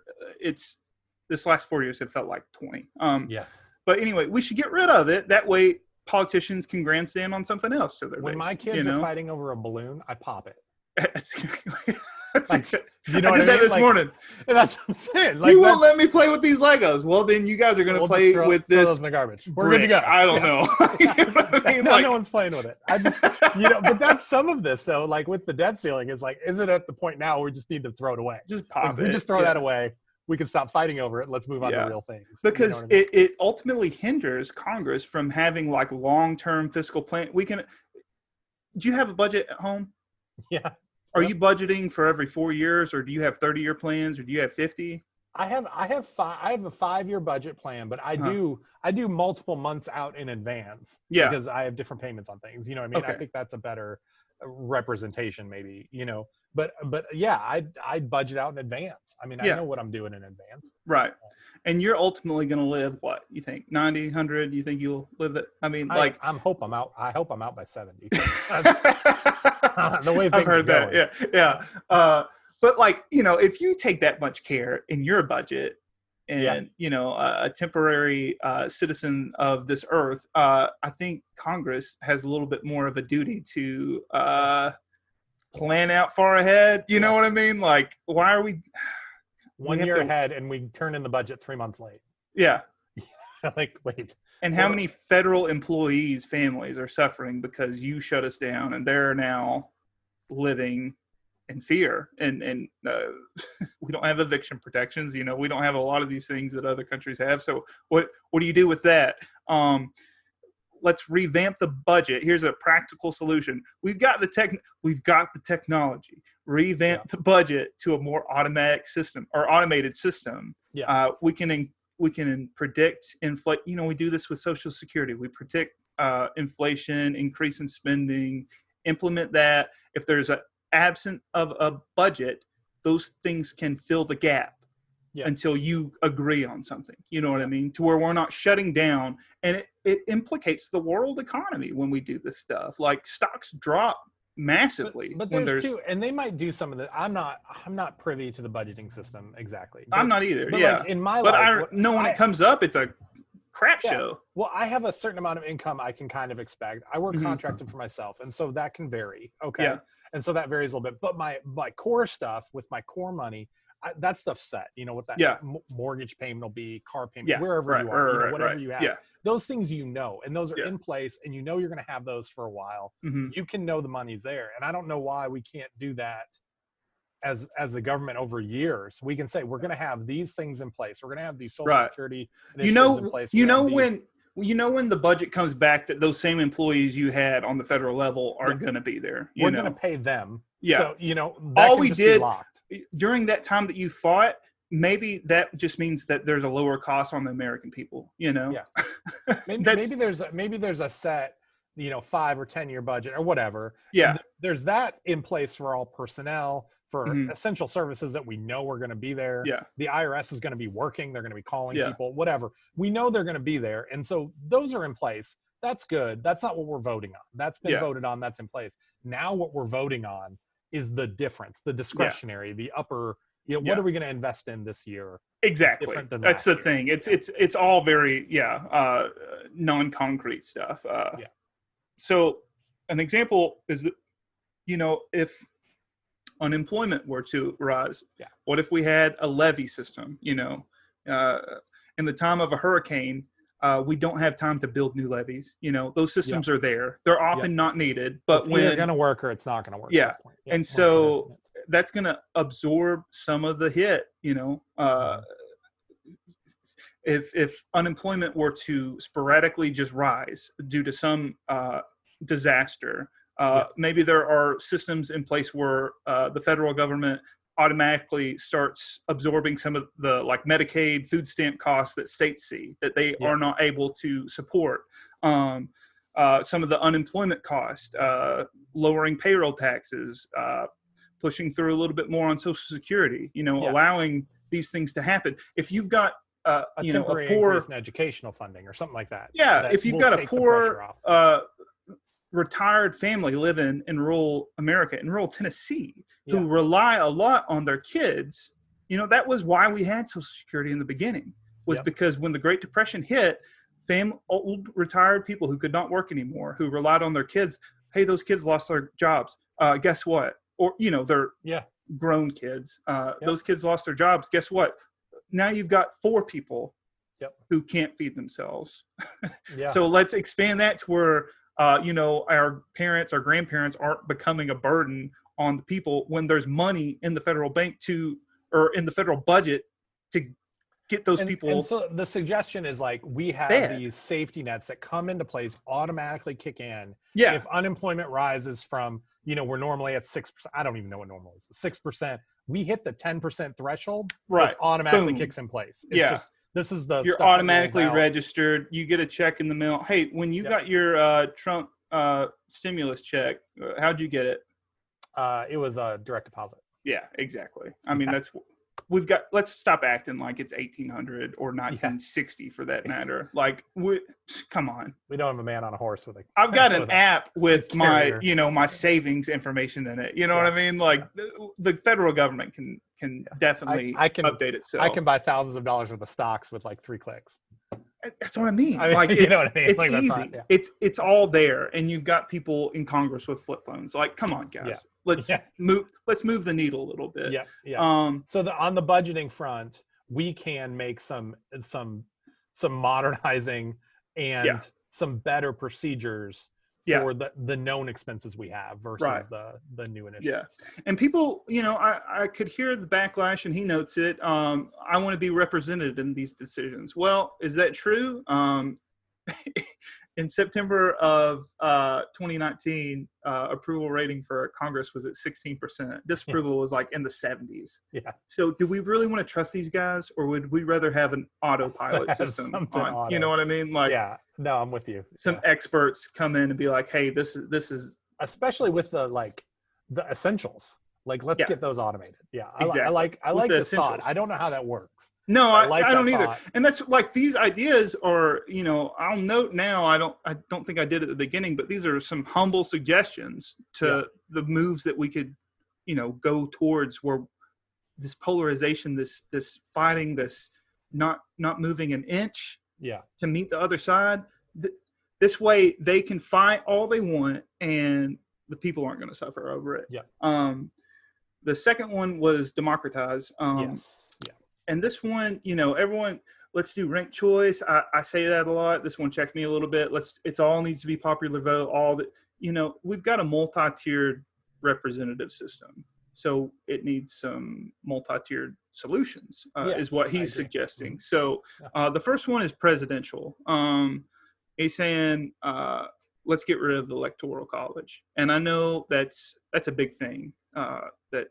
This last 4 years have felt like 20. Yes. But anyway, we should get rid of it. That way politicians can grandstand on something else. To their when base, my kids are fighting over a balloon, I pop it. I did that this morning. That's what I'm saying. You won't let me play with these Legos. Well, then you guys are going to play with this. Throw those in the garbage. We're brick. good to go. I don't know. You know what I mean? No one's playing with it. I just, but that's some of this. So with the debt ceiling, is is it at the point now where we just need to throw it away? Just pop it. If we just throw that away, we can stop fighting over it. Let's move on to real things. Because it ultimately hinders Congress from having long-term fiscal plan. Do you have a budget at home? Yeah. Are you budgeting for every 4 years, or do you have 30-year plans, or do you have 50? I have a 5-year budget plan, but I do multiple months out in advance. Yeah. Because I have different payments on things. You know what I mean? Okay. I think that's a better representation, maybe. But I budget out in advance. I mean, I know what I'm doing in advance. Right. And you're ultimately going to live what you think 90, 100? You think you'll live that? I mean, I hope I'm out by 70. The way things I've heard are going. that. Yeah. But if you take that much care in your budget and, a temporary citizen of this earth, I think Congress has a little bit more of a duty to plan out far ahead. You know what I mean? Why are we 1 year ahead and we turn in the budget 3 months late? Yeah. Wait, And how many federal employees' families are suffering because you shut us down, and they're now living in fear, and we don't have eviction protections. We don't have a lot of these things that other countries have. So what do you do with that? Let's revamp the budget. Here's a practical solution. We've got the technology. Revamp the budget to a more automated system. We can predict inflation. We do this with Social Security. We predict inflation, increase in spending, implement that. If there's an absence of a budget, those things can fill the gap until you agree on something. You know what I mean? To where we're not shutting down, and it implicates the world economy when we do this stuff. Like stocks drop massively. But there's two, and they might do some of the. I'm not privy to the budgeting system exactly. I'm not either. But yeah, like in my but life, I know when it comes up, it's a crap show. Well, I have a certain amount of income I can kind of expect. I work contracted for myself, and so that can vary. Okay. Yeah. And so that varies a little bit. But my core stuff with my core money, that stuff's set. What that mortgage payment will be, car payment, wherever you are, whatever you have. Yeah. Those things and those are in place, and you're going to have those for a while. You can know the money's there. And I don't know why we can't do that as a government over years. We can say we're going to have these things in place. We're going to have these Social Security initiatives in place. When the budget comes back, that those same employees you had on the federal level are going to be there. We're going to pay them. Yeah. So, all we did during that time that you fought, maybe that just means that there's a lower cost on the American people, Yeah. maybe there's a set, 5 or 10 year budget or whatever. Yeah. There's that in place for all personnel, for essential services that we know are going to be there. Yeah. The IRS is going to be working. They're going to be calling people, whatever. We know they're going to be there. And so those are in place. That's good. That's not what we're voting on. That's been voted on. That's in place. Now what we're voting on is the difference, the discretionary, the upper, what are we going to invest in this year? Exactly. That's the thing. It's all very, non-concrete stuff. So an example is that, if unemployment were to rise, what if we had a levy system? In the time of a hurricane, we don't have time to build new levees. Those systems are there. They're often not needed, but it's either going to work or it's not going to work. Yeah. And so that's going to absorb some of the hit, if unemployment were to sporadically just rise due to some disaster, maybe there are systems in place where the federal government automatically starts absorbing some of the Medicaid food stamp costs that states see that they are not able to support. Some of the unemployment costs, lowering payroll taxes, pushing through a little bit more on Social Security, allowing these things to happen. If you've got a temporary increase in educational funding or something like that. Yeah, if you've got a poor retired family living in rural America, in rural Tennessee, who rely a lot on their kids, that was why we had Social Security in the beginning, was because when the Great Depression hit, old retired people who could not work anymore, who relied on their kids, hey, those kids lost their jobs. Guess what? Or, they're grown kids. Those kids lost their jobs. Guess what? Now you've got 4 people who can't feed themselves. So let's expand that to where, our parents, our grandparents aren't becoming a burden on the people when there's money in the federal bank or in the federal budget to get those people. And so the suggestion is we have these safety nets that come into place, automatically kick in. Yeah. If unemployment rises from, we're normally at 6%. I don't even know what normal is. 6%. We hit the 10% threshold. Right. This automatically kicks in place. It's just, this is the you're automatically registered. You get a check in the mail. Hey, when you got your Trump stimulus check, how'd you get it? It was a direct deposit. Yeah, exactly. I mean, let's stop acting like it's 1800 or 1960 for that matter. Come on. We don't have a man on a horse with I've got an app with my, my savings information in it. You know what I mean? The federal government can definitely update itself. I can buy thousands of dollars worth of stocks with 3 clicks. That's what I mean. You know what I mean? It's easy. It's all there, and you've got people in Congress with flip phones. Come on, guys. Let's move the needle a little bit. So on the budgeting front, we can make some modernizing and some better procedures for the known expenses we have versus the new initiatives. Yeah. And people, I could hear the backlash, and he notes it. I want to be represented in these decisions. Well, is that true? In September of 2019, approval rating for Congress was at 16%. Disapproval was like in the 70s. Yeah. So do we really want to trust these guys, or would we rather have an autopilot system on? You know what I mean? Like, yeah, no, I'm with you. Some experts come in and be like, hey, this is especially with the essentials. Like, let's get those automated. Yeah, exactly. I like this thought. I don't know how that works. No, I don't either. And that's like, these ideas are, I'll note now, I don't think I did at the beginning, but these are some humble suggestions to the moves that we could, go towards, where this polarization, this fighting, this not moving an inch to meet the other side. This way they can fight all they want, and the people aren't going to suffer over it. Yeah. The second one was democratize. Yes. Yeah. And this one, everyone, let's do ranked choice. I say that a lot. This one checked me a little bit. It's all needs to be popular vote. All that, we've got a multi-tiered representative system. So it needs some multi-tiered solutions, is what he's suggesting. So the first one is presidential. He's saying, let's get rid of the electoral college. And I know that's a big thing that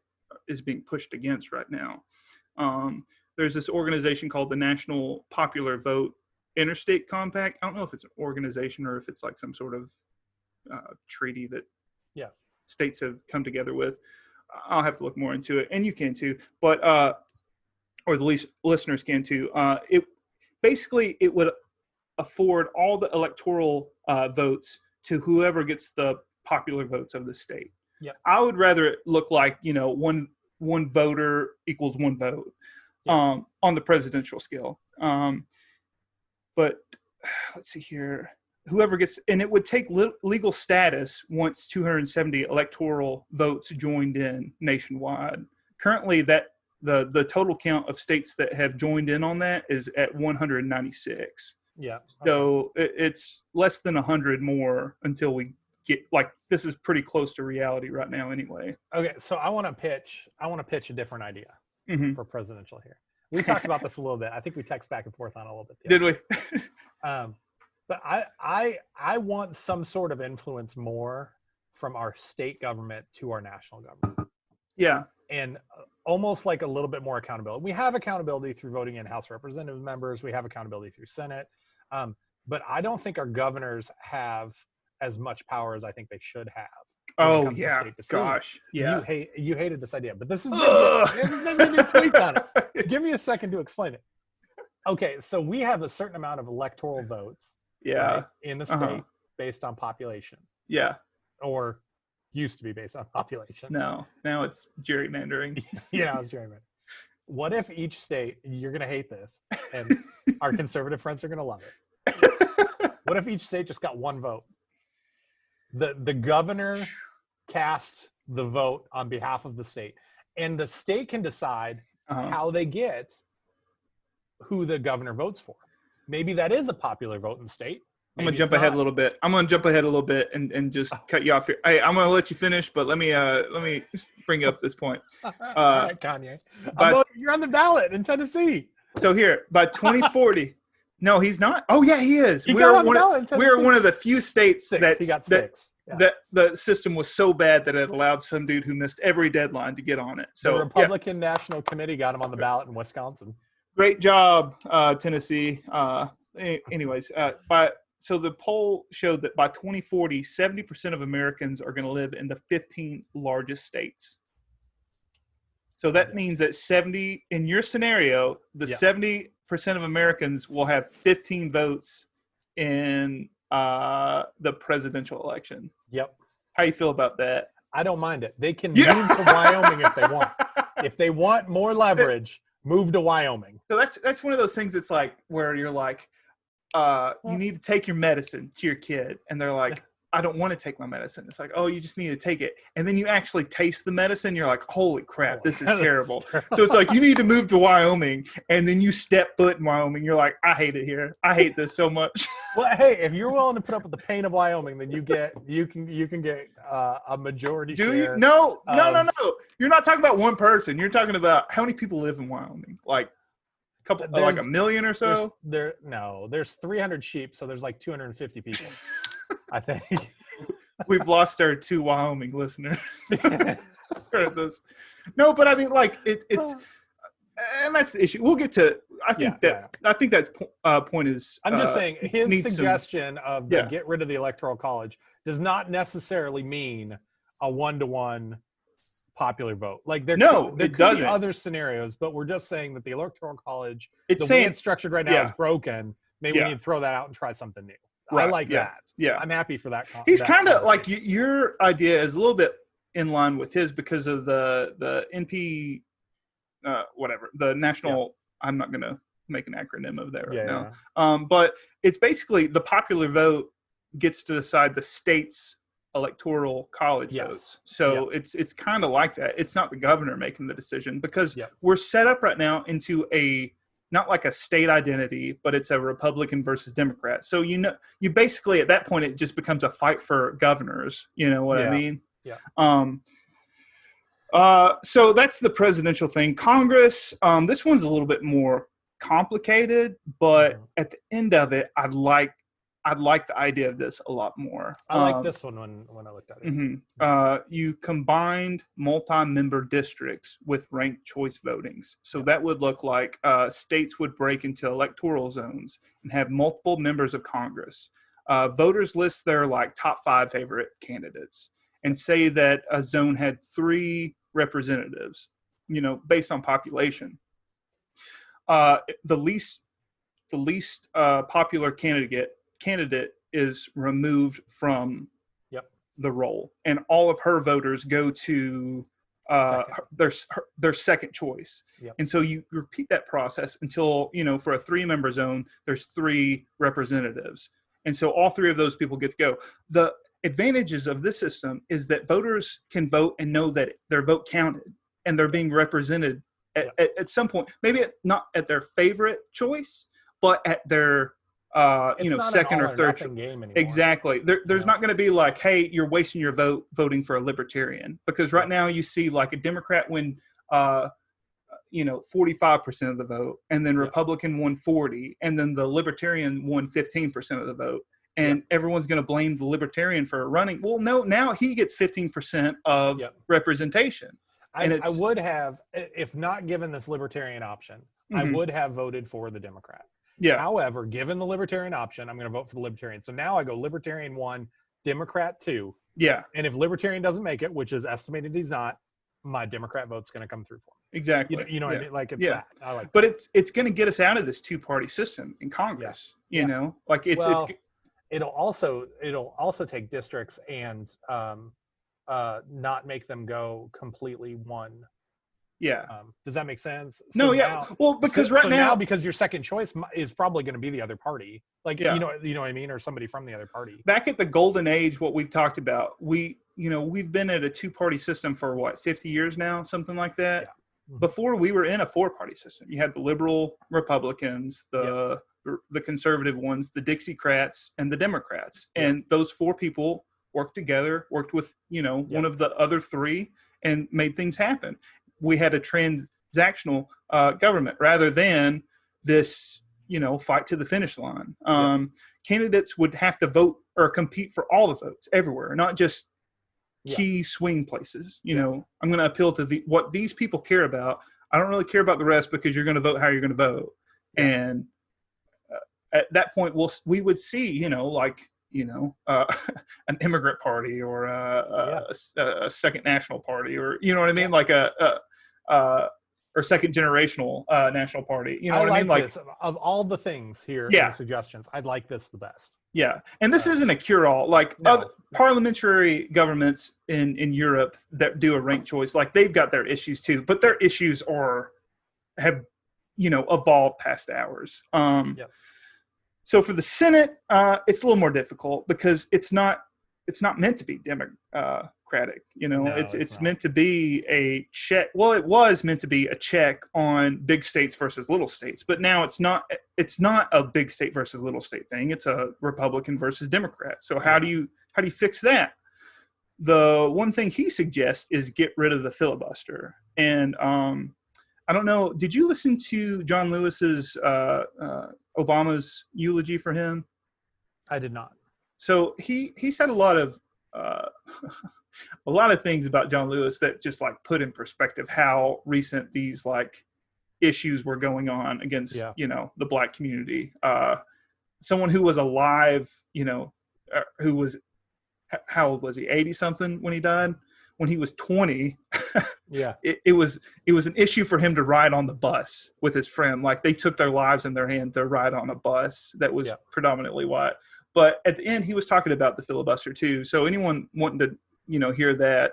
is being pushed against right now. There's this organization called the National Popular Vote Interstate Compact. I don't know if it's an organization or if it's like some sort of treaty that states have come together with. I'll have to look more into it, and you can too, but or the listeners can too. It would afford all the electoral votes to whoever gets the popular votes of the state. Yeah, I would rather it look like one voter equals one vote on the presidential scale. But let's see here. Whoever gets, and it would take legal status once 270 electoral votes joined in nationwide. Currently, that the total count of states that have joined in on that is at 196. Yeah. So it's less than 100 more until we get, like, this is pretty close to reality right now anyway. Okay, so I want to pitch a different idea for presidential here. We talked about this a little bit. I think we text back and forth on it a little bit. Did we? But I want some sort of influence more from our state government to our national government. Yeah. And almost like a little bit more accountability. We have accountability through voting in House Representative members. We have accountability through Senate. But I don't think our governors have as much power as I think they should have. Oh, yeah. Gosh. Yeah. You hated this idea, but this is maybe a tweak on it. Give me a second to explain it. Okay, so we have a certain amount of electoral votes in the state based on population. Yeah. Or used to be based on population. No, now it's gerrymandering. It's gerrymandering. What if each state, you're going to hate this, and our conservative friends are going to love it. What if each state just got one vote? The governor casts the vote on behalf of the state, and the state can decide how they get who the governor votes for. Maybe that is a popular vote in the state. I'm going to jump ahead a little bit. And just cut you off here. Hey, I'm going to let you finish, but let me bring up this point. All right, Kanye. You're on the ballot in Tennessee. So here, by 2040, no, he's not. Oh yeah, he is. We're one of the few states that he got six. That the system was so bad that it allowed some dude who missed every dedeline to get on it. So the Republican National Committee got him on the ballot in Wisconsin. Great job, Tennessee. Anyways, so the poll showed that by 2040, 70% of Americans are going to live in the 15 largest states. So that means that in your scenario, the 70% of Americans will have 15 votes in the presidential election. Yep. How you feel about that? I don't mind it. They can move to Wyoming if they want. If they want more leverage, move to Wyoming. So that's one of those things that's like where you're like, you need to take your medicine to your kid, and they're like, I don't want to take my medicine. It's like, oh, you just need to take it. And then you actually taste the medicine. You're like, holy crap, this is terrible. So it's like, you need to move to Wyoming. And then you step foot in Wyoming. You're like, I hate it here. I hate this so much. Well, hey, if you're willing to put up with the pain of Wyoming, then you can get a majority Do share. you? No. You're not talking about one person. You're talking about how many people live in Wyoming? Like like a million or so? There's 300 sheep. So there's like 250 people, I think. We've lost our 2 Wyoming listeners. No, but I mean, like it's, and that's the issue. We'll get to. I think that's point is. I'm just saying his suggestion of get rid of the Electoral College does not necessarily mean a 1-to-1 popular vote. Like there could be other scenarios, but we're just saying that the Electoral College, way it's structured right now, is broken. Maybe we need to throw that out and try something new. Right. I like that. Yeah, I'm happy for that. He's kind of like your idea is a little bit in line with his because of the NP, whatever the national. Yeah. I'm not going to make an acronym of that right now. Yeah. But it's basically the popular vote gets to decide the state's electoral college votes. So it's kind of like that. It's not the governor making the decision because we're set up right now into not like a state identity, but it's a Republican versus Democrat. So, you basically at that point, it just becomes a fight for governors. You know what I mean? Yeah. So that's the presidential thing. Congress, this one's a little bit more complicated, but at the end of it, I'd like the idea of this a lot more. I like this one when I looked at it. Mm-hmm. You combined multi-member districts with ranked choice votings. So that would look like states would break into electoral zones and have multiple members of Congress. Voters list their like top 5 favorite candidates and say that a zone had 3 representatives, based on population. The least popular candidate is removed from the roll, and all of her voters go to their second choice. And so you repeat that process until, for a 3-member zone, there's 3 representatives. And so all 3 of those people get to go. The advantages of this system is that voters can vote and know that their vote counted and they're being represented at some point, maybe not at their favorite choice, but at their second or third game anymore. Exactly. There's not going to be like, hey, you're wasting your vote voting for a libertarian, because right now you see like a Democrat win 45% of the vote, and then Republican won 40, and then the libertarian won 15% of the vote. And everyone's going to blame the libertarian for running. Well, no, now he gets 15% of representation. I would have, if not given this libertarian option, I would have voted for the Democrat. Yeah. However, given the libertarian option, I'm going to vote for the libertarian. So now I go libertarian 1, Democrat 2. Yeah. And if libertarian doesn't make it, which is estimated he's not, my Democrat vote's going to come through for me. Exactly. You know what I mean? Like, it's that. I like but that. it's going to get us out of this 2-party system in Congress. You know, like it'll also take districts and not make them go completely one. Yeah. Does that make sense? So because now because your second choice is probably going to be the other party. Like, you know what I mean? Or somebody from the other party. Back at the golden age, what we've talked about, we've been at a 2-party system for 50 years now, something like that. Yeah. Mm-hmm. Before we were in a 4-party system. You had the liberal Republicans, the conservative ones, the Dixiecrats, and the Democrats. Yeah. And those 4 people worked together, worked with, one of the other 3, and made things happen. We had a transactional government rather than this, fight to the finish line. Candidates would have to vote or compete for all the votes everywhere, not just key swing places. I'm going to appeal to what these people care about. I don't really care about the rest because you're going to vote how you're going to vote. Yeah. And at that point, we would see, an immigrant party or a second national party, or you know what I mean, like or second generational national party. You know what I mean? Like this. Of all the things here, in the suggestions, I'd like this the best. Yeah, and this isn't a cure-all. Like other parliamentary governments in Europe that do a ranked choice, like they've got their issues too, but their issues have evolved past ours. So for the Senate, it's a little more difficult because it's not it's not meant to be democratic. No, it's not. meant to be a check. Well, it was meant to be a check on big states versus little states, but now it's not. It's not a big state versus little state thing. It's a Republican versus Democrat. So how do you fix that? The one thing he suggests is get rid of the filibuster. And I don't know. Did you listen to John Lewis's Obama's eulogy for him? I did not. So he said a lot of things about John Lewis that just like put in perspective how recent these like issues were going on against the Black community. Someone who was alive, who was, how old was he? 80 something when he died. When he was 20, it was an issue for him to ride on the bus with his friend. Like they took their lives in their hand to ride on a bus that was predominantly white. But at the end, he was talking about the filibuster too. So anyone wanting to, hear that,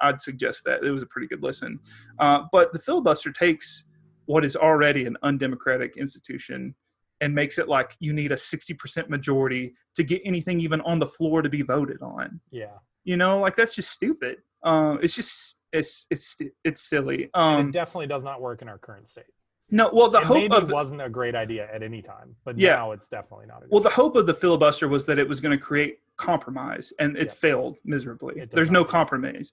I'd suggest that. It was a pretty good listen. But the filibuster takes what is already an undemocratic institution and makes it like you need a 60% majority to get anything even on the floor to be voted on. Yeah. Like that's just stupid. It's silly. And it definitely does not work in our current state. No, well, the hope maybe wasn't a great idea at any time, but now it's definitely not. Well, the hope of the filibuster was that it was going to create compromise, and it's failed miserably. There's no compromise.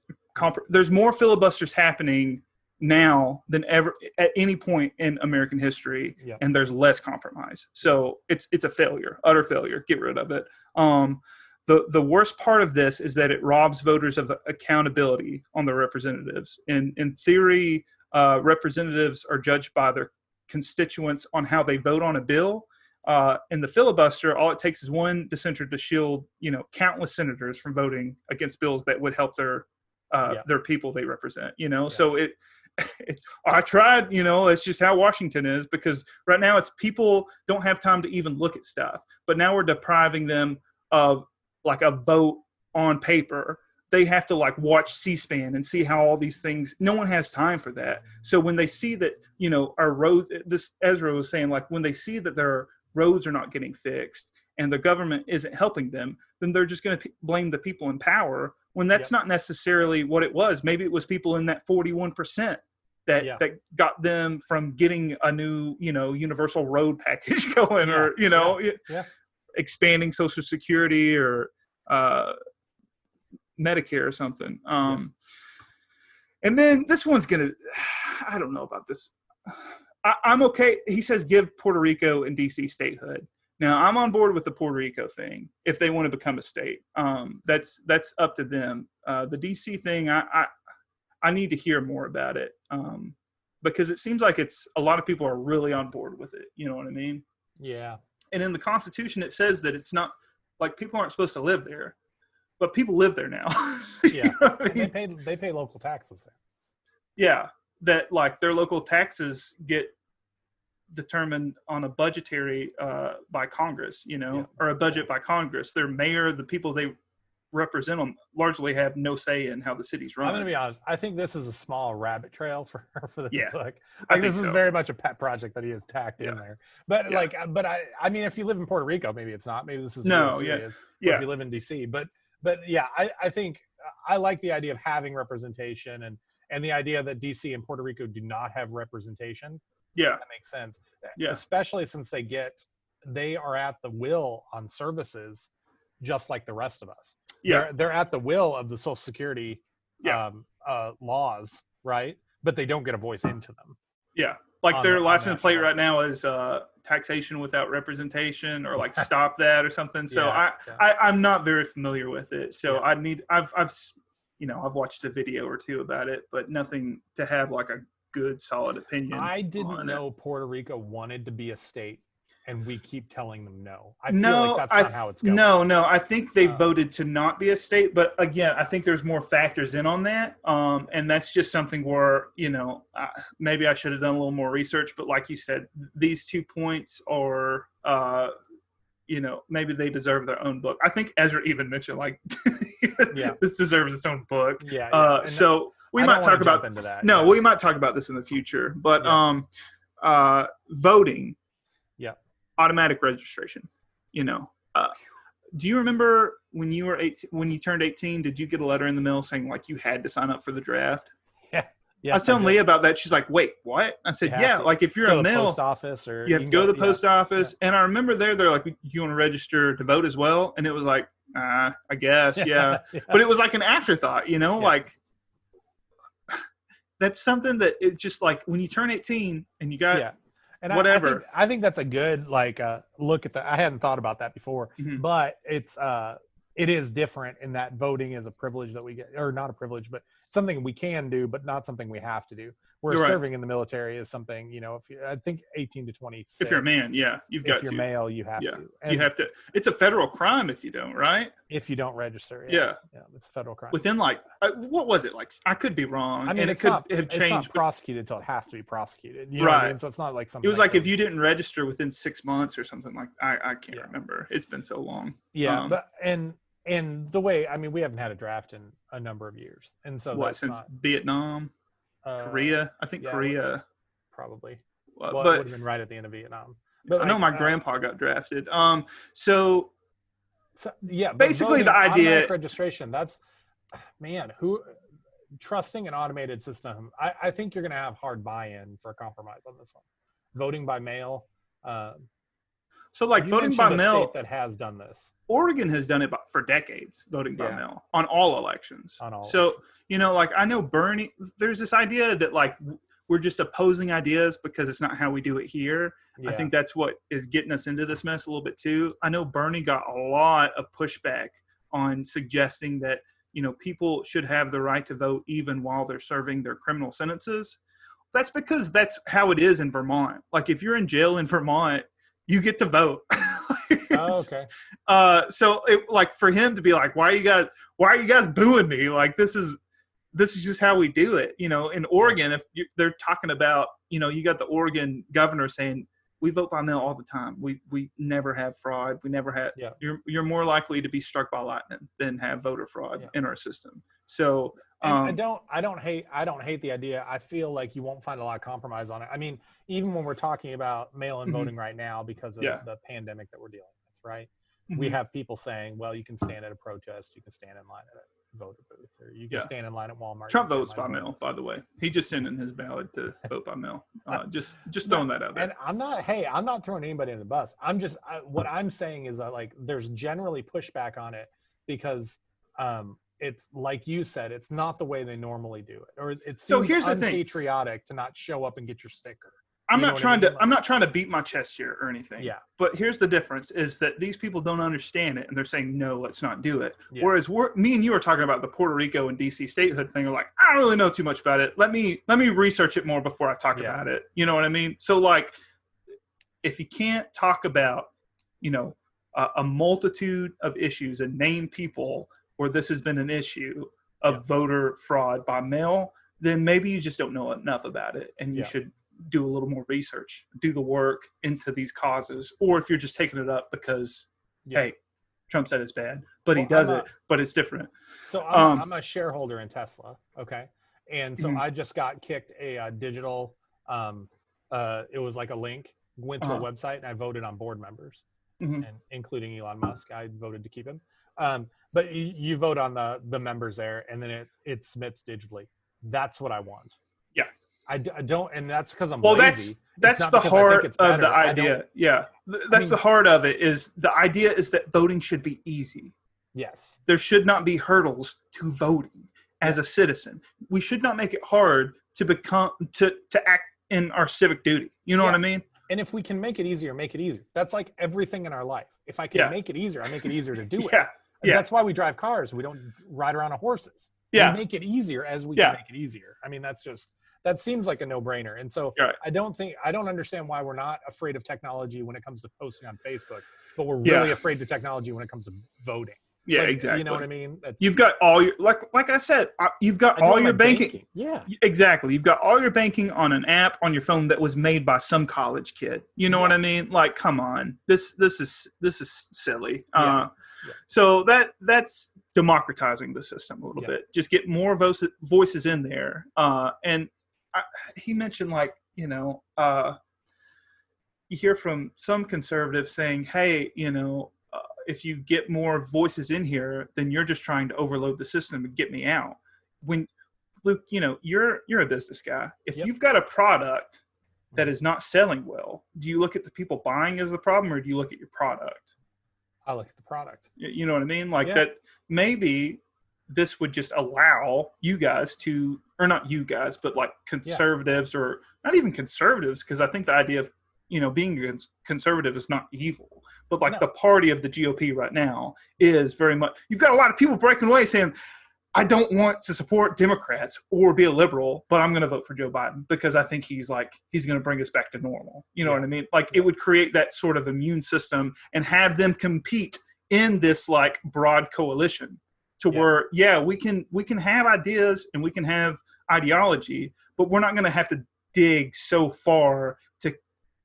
There's more filibusters happening now than ever at any point in American history, and there's less compromise. So it's a failure, utter failure. Get rid of it. The worst part of this is that it robs voters of accountability on their representatives. In theory, representatives are judged by their constituents on how they vote on a bill. In the filibuster, all it takes is one dissenter to shield, countless senators from voting against bills that would help their people they represent. So I tried. It's just how Washington is, because right now it's people don't have time to even look at stuff, but now we're depriving them of like a vote on paper. They have to like watch C-SPAN and see how all these things, no one has time for that. So when they see that, our roads, this Ezra was saying, like when they see that their roads are not getting fixed and the government isn't helping them, then they're just going to blame the people in power when that's not necessarily what it was. Maybe it was people in that 41% that got them from getting a new, universal road package going or, expanding Social Security or, Medicare or something. And then this one's I don't know about this. I'm okay. He says, give Puerto Rico and DC statehood. Now I'm on board with the Puerto Rico thing. If they want to become a state, that's up to them. The DC thing, I need to hear more about it. Because it seems like a lot of people are really on board with it. You know what I mean? Yeah. And in the Constitution, it says that it's not like people aren't supposed to live there. But people live there now. Yeah, I mean? They pay local taxes there. Yeah, that like their local taxes get determined on a budgetary by Congress, or a budget by Congress. Their mayor, the people they represent them, largely have no say in how the city's run. I'm going to be honest. I think this is a small rabbit trail for this book. I think this is very much a pet project that he has tacked in there. But I mean, if you live in Puerto Rico, maybe it's not. Maybe this is really serious. If you live in DC, But yeah, I think I like the idea of having representation and the idea that DC and Puerto Rico do not have representation. Yeah. That makes sense. Yeah. Especially since they are at the will on services just like the rest of us. Yeah. They're at the will of the Social Security laws, right? But they don't get a voice into them. Yeah. Like their license plate right now is taxation without representation, or like stop that or something. So I'm not very familiar with it. So I've watched a video or two about it, but nothing to have like a good solid opinion. I didn't know Puerto Rico wanted to be a state, and we keep telling them no. I feel like that's not how it's going. No. I think they voted to not be a state, but again, I think there's more factors in on that. And that's just something where, maybe I should have done a little more research, but like you said, these 2 points are, maybe they deserve their own book. I think Ezra even mentioned like, this deserves its own book. Yeah. So we might talk about that. No, we might talk about this in the future, but, voting. Yeah. Automatic registration, do you remember when you were 18, when you turned 18, did you get a letter in the mail saying like you had to sign up for the draft? Yeah. I was telling Leah about that. She's like, wait, what? I said, yeah, like if you're a male, post office or you have to go to the post office. And I remember they're like, you want to register to vote as well? And it was like, I guess, yeah. But it was like an afterthought, like that's something that it's just like when you turn 18 and you got and whatever. I think that's a good look at that. I hadn't thought about that before, but it is different in that voting is a privilege that we get, or not a privilege, but something we can do, but not something we have to do. Whereas serving in the military is something, I think 18 to 26. If you're a man, you've got to. If you're male, you have to. And you have to. It's a federal crime if you don't, right? If you don't register. Yeah, it's a federal crime. Within what was it like? I could be wrong. I mean, and it could have changed. It's not prosecuted until it has to be prosecuted. You know right. what I mean? So it's not like something. It was like if you didn't register within 6 months or something like. I can't remember. It's been so long. Yeah, but and the way, I mean, we haven't had a draft in a number of years, and so since Vietnam, Korea. I think Korea probably. But it would have been right at the end of Vietnam. But I know my grandpa got drafted. So yeah, basically the idea registration. That's who trusting an automated system. I think you're going to have hard buy-in for a compromise on this one. Voting by mail. So like voting by mail, state that has done this. Oregon has done it for decades, voting by mail on all elections. Like I know Bernie, there's this idea that like we're just opposing ideas because it's not how we do it here. I think that's what is getting us into this mess a little bit too. I know Bernie got a lot of pushback on suggesting that, people should have the right to vote even while they're serving their criminal sentences. That's because that's how it is in Vermont. Like if you're in jail in Vermont, you get to vote. Okay. So it, like for him to be like, why are you guys booing me? Like this is just how we do it. In Oregon, if they're talking about, you got the Oregon governor saying we vote by mail all the time. We never have fraud. We never have. Yeah. You're more likely to be struck by lightning than have voter fraud in our system. So. I don't hate the idea. I feel like you won't find a lot of compromise on it. I mean, even when we're talking about mail-in voting right now because of the pandemic that we're dealing with, right? We have people saying, well, you can stand at a protest, you can stand in line at a voter booth, or you can stand in line at Walmart. Trump votes by mail, by the way. He just sent in his ballot to vote by mail. Just throwing that out there. And I'm not throwing anybody in the bus. I'm just what I'm saying is that like there's generally pushback on it because it's like you said, it's not the way they normally do it, or it seems unpatriotic to not show up and get your sticker. I'm not trying to beat my chest here or anything. Yeah. But here's the difference: is that these people don't understand it, and they're saying no, let's not do it. Yeah. Whereas me and you are talking about the Puerto Rico and DC statehood thing. Are like, I don't really know too much about it. Let me research it more before I talk about it. You know what I mean? So like, if you can't talk about, a multitude of issues and name people where this has been an issue of voter fraud by mail, then maybe you just don't know enough about it, and you should do a little more research, do the work into these causes. Or if you're just taking it up because, hey, Trump said it's bad, but he does it, but it's different. So I'm a shareholder in Tesla, okay? And so I just got kicked a digital, it was like a link, went to a website, and I voted on board members, and including Elon Musk. I voted to keep him. But you vote on the members there, and then it submits digitally. That's what I want. Yeah. I don't, and that's because I'm lazy. That's the heart of the idea. Yeah. That's the heart of it, is the idea is that voting should be easy. Yes. There should not be hurdles to voting as a citizen. We should not make it hard to act in our civic duty. You know what I mean? And if we can make it easier, make it easier. That's like everything in our life. If I can make it easier, I make it easier to do it. That's why we drive cars. We don't ride around on horses. We make it easier as we can make it easier. I mean, that seems like a no-brainer. And so I don't understand why we're not afraid of technology when it comes to posting on Facebook, but we're really afraid of technology when it comes to voting. Yeah, exactly. You know what I mean? You've got all your, like I said, you've got all your banking. Yeah, exactly. You've got all your banking on an app on your phone that was made by some college kid. You know what I mean? Like, come on, this is silly. So that's democratizing the system a little bit. Just get more voices in there. And he mentioned, like, you hear from some conservatives saying, hey, if you get more voices in here, then you're just trying to overload the system and get me out. When Luke, you're a business guy. If you've got a product that is not selling well, do you look at the people buying as the problem, or do you look at your product? I look at the product. You know what I mean? Like that maybe this would just allow you guys to, or not you guys, but like conservatives or not even conservatives, because I think the idea of, being conservative is not evil. But like the party of the GOP right now is very much, you've got a lot of people breaking away saying, I don't want to support Democrats or be a liberal, but I'm going to vote for Joe Biden because I think he's going to bring us back to normal. You know what I mean? Like it would create that sort of immune system and have them compete in this like broad coalition to where, we can have ideas and we can have ideology, but we're not going to have to dig so far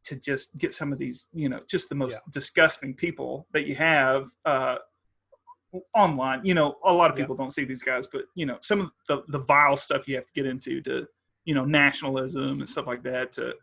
to just get some of these, just the most disgusting people that you have, online. A lot of people don't see these guys, but some of the vile stuff you have to get into to nationalism and stuff like that to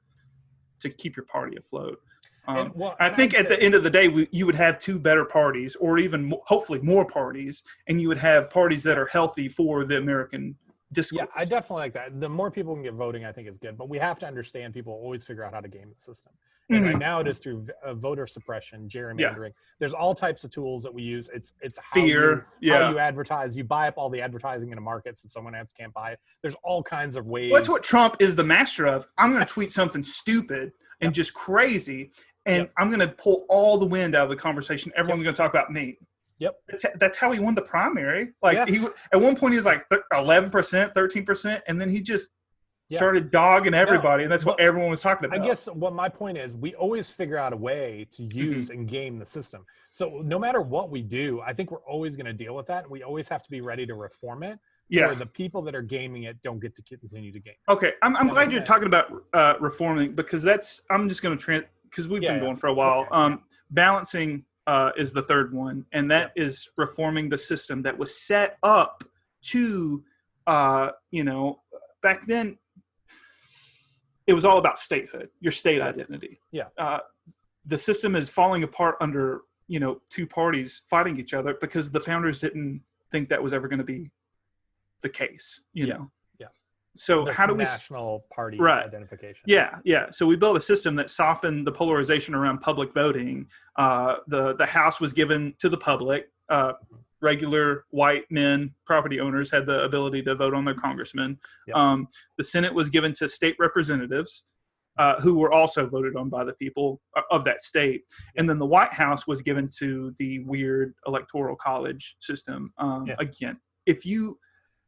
keep your party afloat. I think at the end of the day, you would have two better parties, or even hopefully more parties, and you would have parties that are healthy for the American discourse. Yeah, I definitely like that. The more people can get voting, I think is good. But we have to understand people always figure out how to game the system. And right now it is through voter suppression, gerrymandering. Yeah. There's all types of tools that we use. It's how fear. How you advertise. You buy up all the advertising in a market so someone else can't buy it. There's all kinds of ways. Well, that's what Trump is the master of. I'm going to tweet something stupid and just crazy, and I'm going to pull all the wind out of the conversation. Everyone's going to talk about me. Yep. That's how he won the primary. Like he at one point he was like 11%, 13%, and then he just started dogging everybody, and that's what everyone was talking about. I guess what my point is, we always figure out a way to use and game the system. So no matter what we do, I think we're always going to deal with that. We always have to be ready to reform it. Where the people that are gaming it don't get to continue to game. Okay, I'm glad you're talking about reforming, because I'm just going to because we've been going for a while. Okay. Balancing is the third one, and that is reforming the system that was set up to, back then, it was all about statehood, your state identity. Yeah. The system is falling apart under, two parties fighting each other because the founders didn't think that was ever going to be the case, know. Yeah. So how do we national party identification? Yeah. So we built a system that softened the polarization around public voting. The House was given to the public. Regular white men, property owners, had the ability to vote on their congressmen. Yep. The Senate was given to state representatives, who were also voted on by the people of that state. And then the White House was given to the weird electoral college system. Again, if you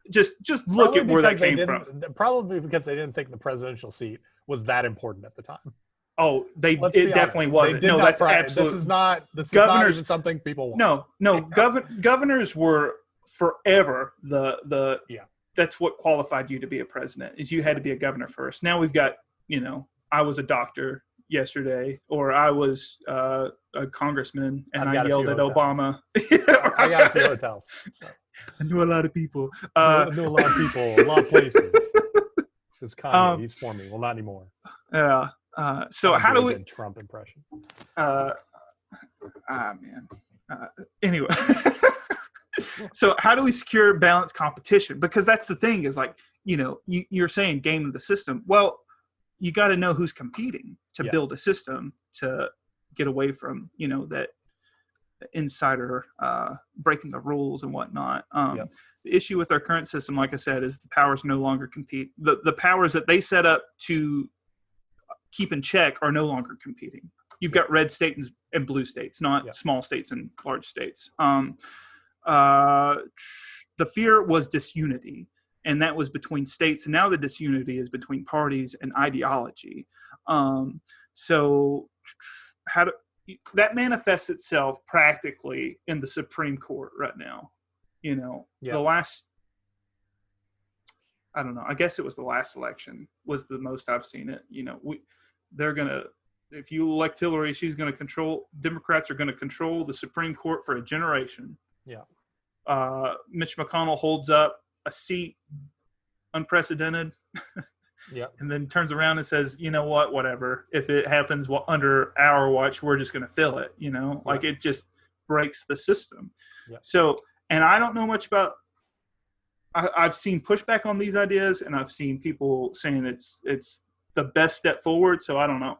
just look at where that came from. Probably because they didn't think the presidential seat was that important at the time. Oh, it definitely wasn't. No, that's absolutely. This is not even something people want. No. Governors were forever the that's what qualified you to be a president, is you had to be a governor first. Now we've got, I was a doctor yesterday, or I was a congressman and I yelled at Obama. I got a few hotels. So. I knew a lot of people. I knew a lot of people, a lot of places. Because Kanye, he's for me. Well, not anymore. Yeah. So how do we Trump impression? Anyway. So how do we secure balanced competition? Because that's the thing, is like, you're saying game the system. Well, you got to know who's competing to build a system to get away from, that insider breaking the rules and whatnot. The issue with our current system, like I said, is the powers no longer compete. The powers that they set up to keep in check are no longer competing. You've got red states and blue states, not small states and large states. The fear was disunity, and that was between states. And now the disunity is between parties and ideology. So that manifests itself practically in the Supreme Court right now. The last, I don't know, I guess it was the last election was the most I've seen it. They're going to, if you elect Hillary, Democrats are going to control the Supreme Court for a generation. Yeah. Mitch McConnell holds up a seat, unprecedented. Yeah. And then turns around and says, you know what, whatever. If it happens under our watch, we're just going to fill it, like it just, breaks the system. Yep. So, and I don't know much about, I've seen pushback on these ideas, and I've seen people saying it's the best step forward. So I don't know.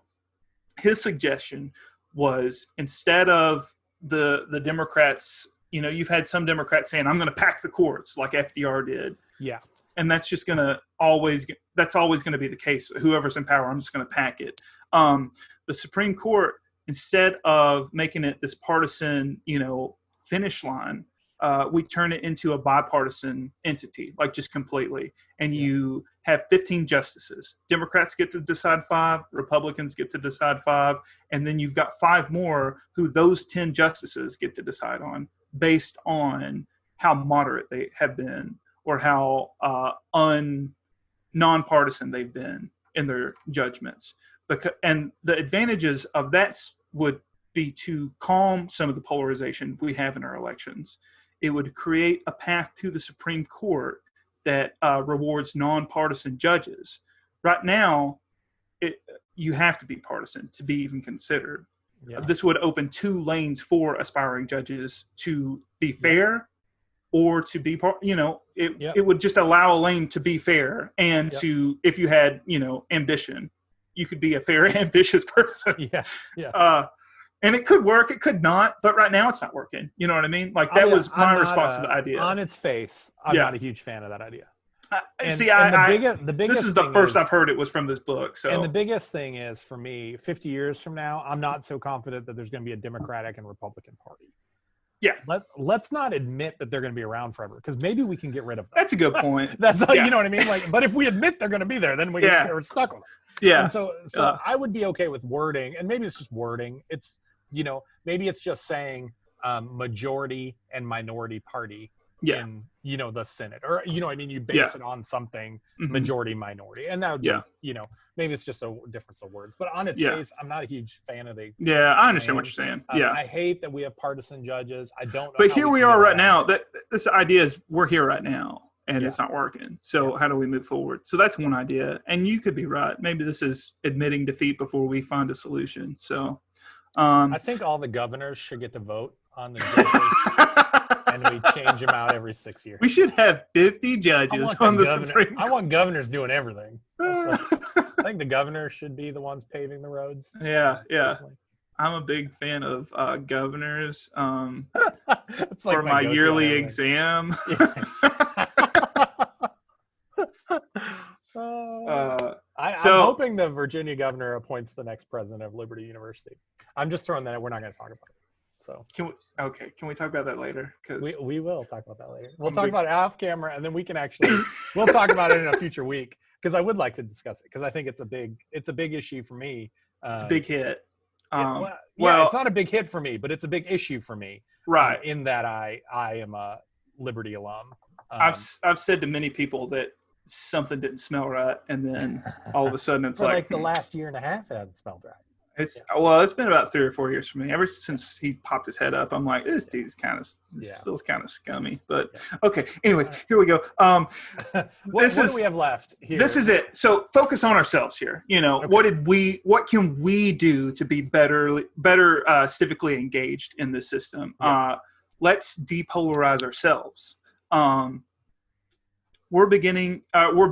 His suggestion was, instead of the Democrats, you've had some Democrats saying, I'm going to pack the courts like FDR did. Yeah. And that's just going to always going to be the case. Whoever's in power, I'm just going to pack it. The Supreme Court, instead of making it this partisan, finish line, we turn it into a bipartisan entity, like just completely. And you have 15 justices. Democrats get to decide 5, Republicans get to decide 5, and then you've got 5 more who those 10 justices get to decide on, based on how moderate they have been or how nonpartisan they've been in their judgments. And the advantages of that would be to calm some of the polarization we have in our elections. It would create a path to the Supreme Court that rewards nonpartisan judges. Right now, you have to be partisan to be even considered. Yeah. This would open 2 lanes for aspiring judges to be fair or to be, it would just allow a lane to be fair and to, if you had, ambition, you could be a fair, ambitious person. And it could work, it could not, but right now it's not working. You know what I mean? Like that was my response to the idea. On its face, I'm not a huge fan of that idea. The biggest this is the first I've heard it was from this book. So, and the biggest thing is, for me, 50 years from now, I'm not so confident that there's going to be a Democratic and Republican Party. Yeah. Let's not admit that they're going to be around forever, because maybe we can get rid of them. That's a good point. That's how, you know what I mean? Like, but if we admit they're going to be there, then we're stuck with them. Yeah. And so I would be okay with wording, and maybe it's just wording. It's, maybe it's just saying majority and minority party in, the Senate, or, you base it on something majority, minority. And that would be, maybe it's just a difference of words, but on its face, I'm not a huge fan of the. Yeah. I understand what you're saying. I hate that we have partisan judges. I don't know. But here we are right now. This idea is we're here right now and it's not working. So how do we move forward? So that's one idea. And you could be right. Maybe this is admitting defeat before we find a solution. So, I think all the governors should get to vote on the judges, and we change them out every 6 years. We should have 50 judges on the Supreme Court. I want governors doing everything. I think the governors should be the ones paving the roads. Yeah. Personally. I'm a big fan of governors it's like for my yearly exam. I'm hoping the Virginia governor appoints the next president of Liberty University. I'm just throwing that out. We're not going to talk about it. So can we talk about that later? Because we will talk about that later. We'll talk about it off camera, and then we can we'll talk about it in a future week, because I would like to discuss it, because I think it's a big issue for me. It's a big hit. It's not a big hit for me, but it's a big issue for me. Right. In that I am a Liberty alum. I've said to many people that something didn't smell right, and then all of a sudden it's like the last year and a half it hasn't smelled right. It's been about 3 or 4 years for me. Ever since he popped his head up, I'm like, this dude's feels kind of scummy. But okay, anyways, here we go. What do we have left here? This is it. So focus on ourselves here. What can we do to be better civically engaged in this system? Let's depolarize ourselves. We're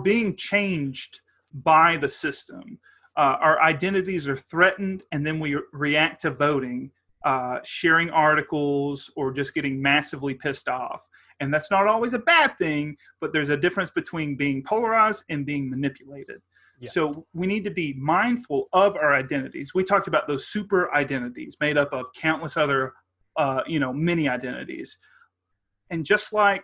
being changed by the system. Our identities are threatened, and then we react to voting, sharing articles, or just getting massively pissed off. And that's not always a bad thing, but there's a difference between being polarized and being manipulated. Yeah. So we need to be mindful of our identities. We talked about those super identities made up of countless other, mini identities. And just like,